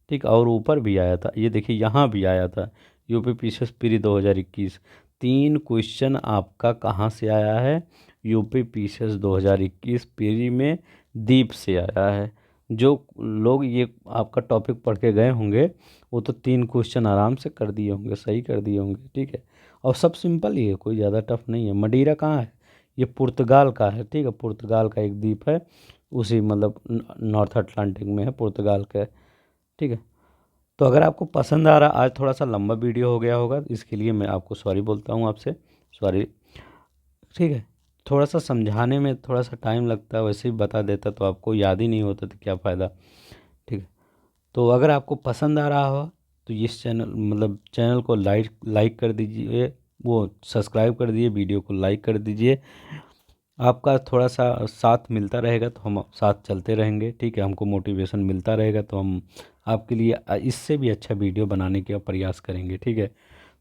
Speaker 1: ठीक, और ऊपर भी आया था, ये देखिए यहाँ भी आया था, यूपी पीसीएस प्री 2021। 3 क्वेश्चन आपका कहाँ से आया है, यूपी पीसीएस 2021 प्री में दीप से आया है। जो लोग ये आपका टॉपिक पढ़ के गए होंगे, वो तो 3 क्वेश्चन आराम से कर दिए होंगे, सही कर दिए होंगे, ठीक है। और सब सिंपल ही है, कोई ज़्यादा टफ नहीं है। मडीरा कहाँ है, ये पुर्तगाल का है, ठीक है, पुर्तगाल का एक द्वीप है, उसी मतलब नॉर्थ अटलांटिक में है, पुर्तगाल का, ठीक है। तो अगर आपको पसंद आ रहा, आज थोड़ा सा लंबा वीडियो हो गया होगा, इसके लिए मैं आपको सॉरी बोलता हूँ आपसे, सॉरी, ठीक है। थोड़ा सा समझाने में थोड़ा सा टाइम लगता है, वैसे ही बता देता तो आपको याद ही नहीं होता, तो क्या फ़ायदा, ठीक है। तो अगर आपको पसंद आ रहा हो तो इस चैनल मतलब चैनल को लाइक कर दीजिए, वो सब्सक्राइब कर दीजिए, वीडियो को लाइक कर दीजिए। आपका थोड़ा सा साथ मिलता रहेगा तो हम साथ चलते रहेंगे, ठीक है, हमको मोटिवेशन मिलता रहेगा तो हम आपके लिए इससे भी अच्छा वीडियो बनाने का प्रयास करेंगे, ठीक है।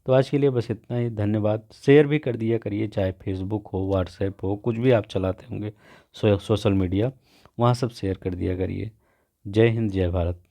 Speaker 1: तो आज के लिए बस इतना ही, धन्यवाद। शेयर भी कर दिया करिए, चाहे फेसबुक हो, व्हाट्सएप हो, कुछ भी आप चलाते होंगे सोशल मीडिया, वहाँ सब शेयर कर दिया करिए। जय हिंद, जय भारत।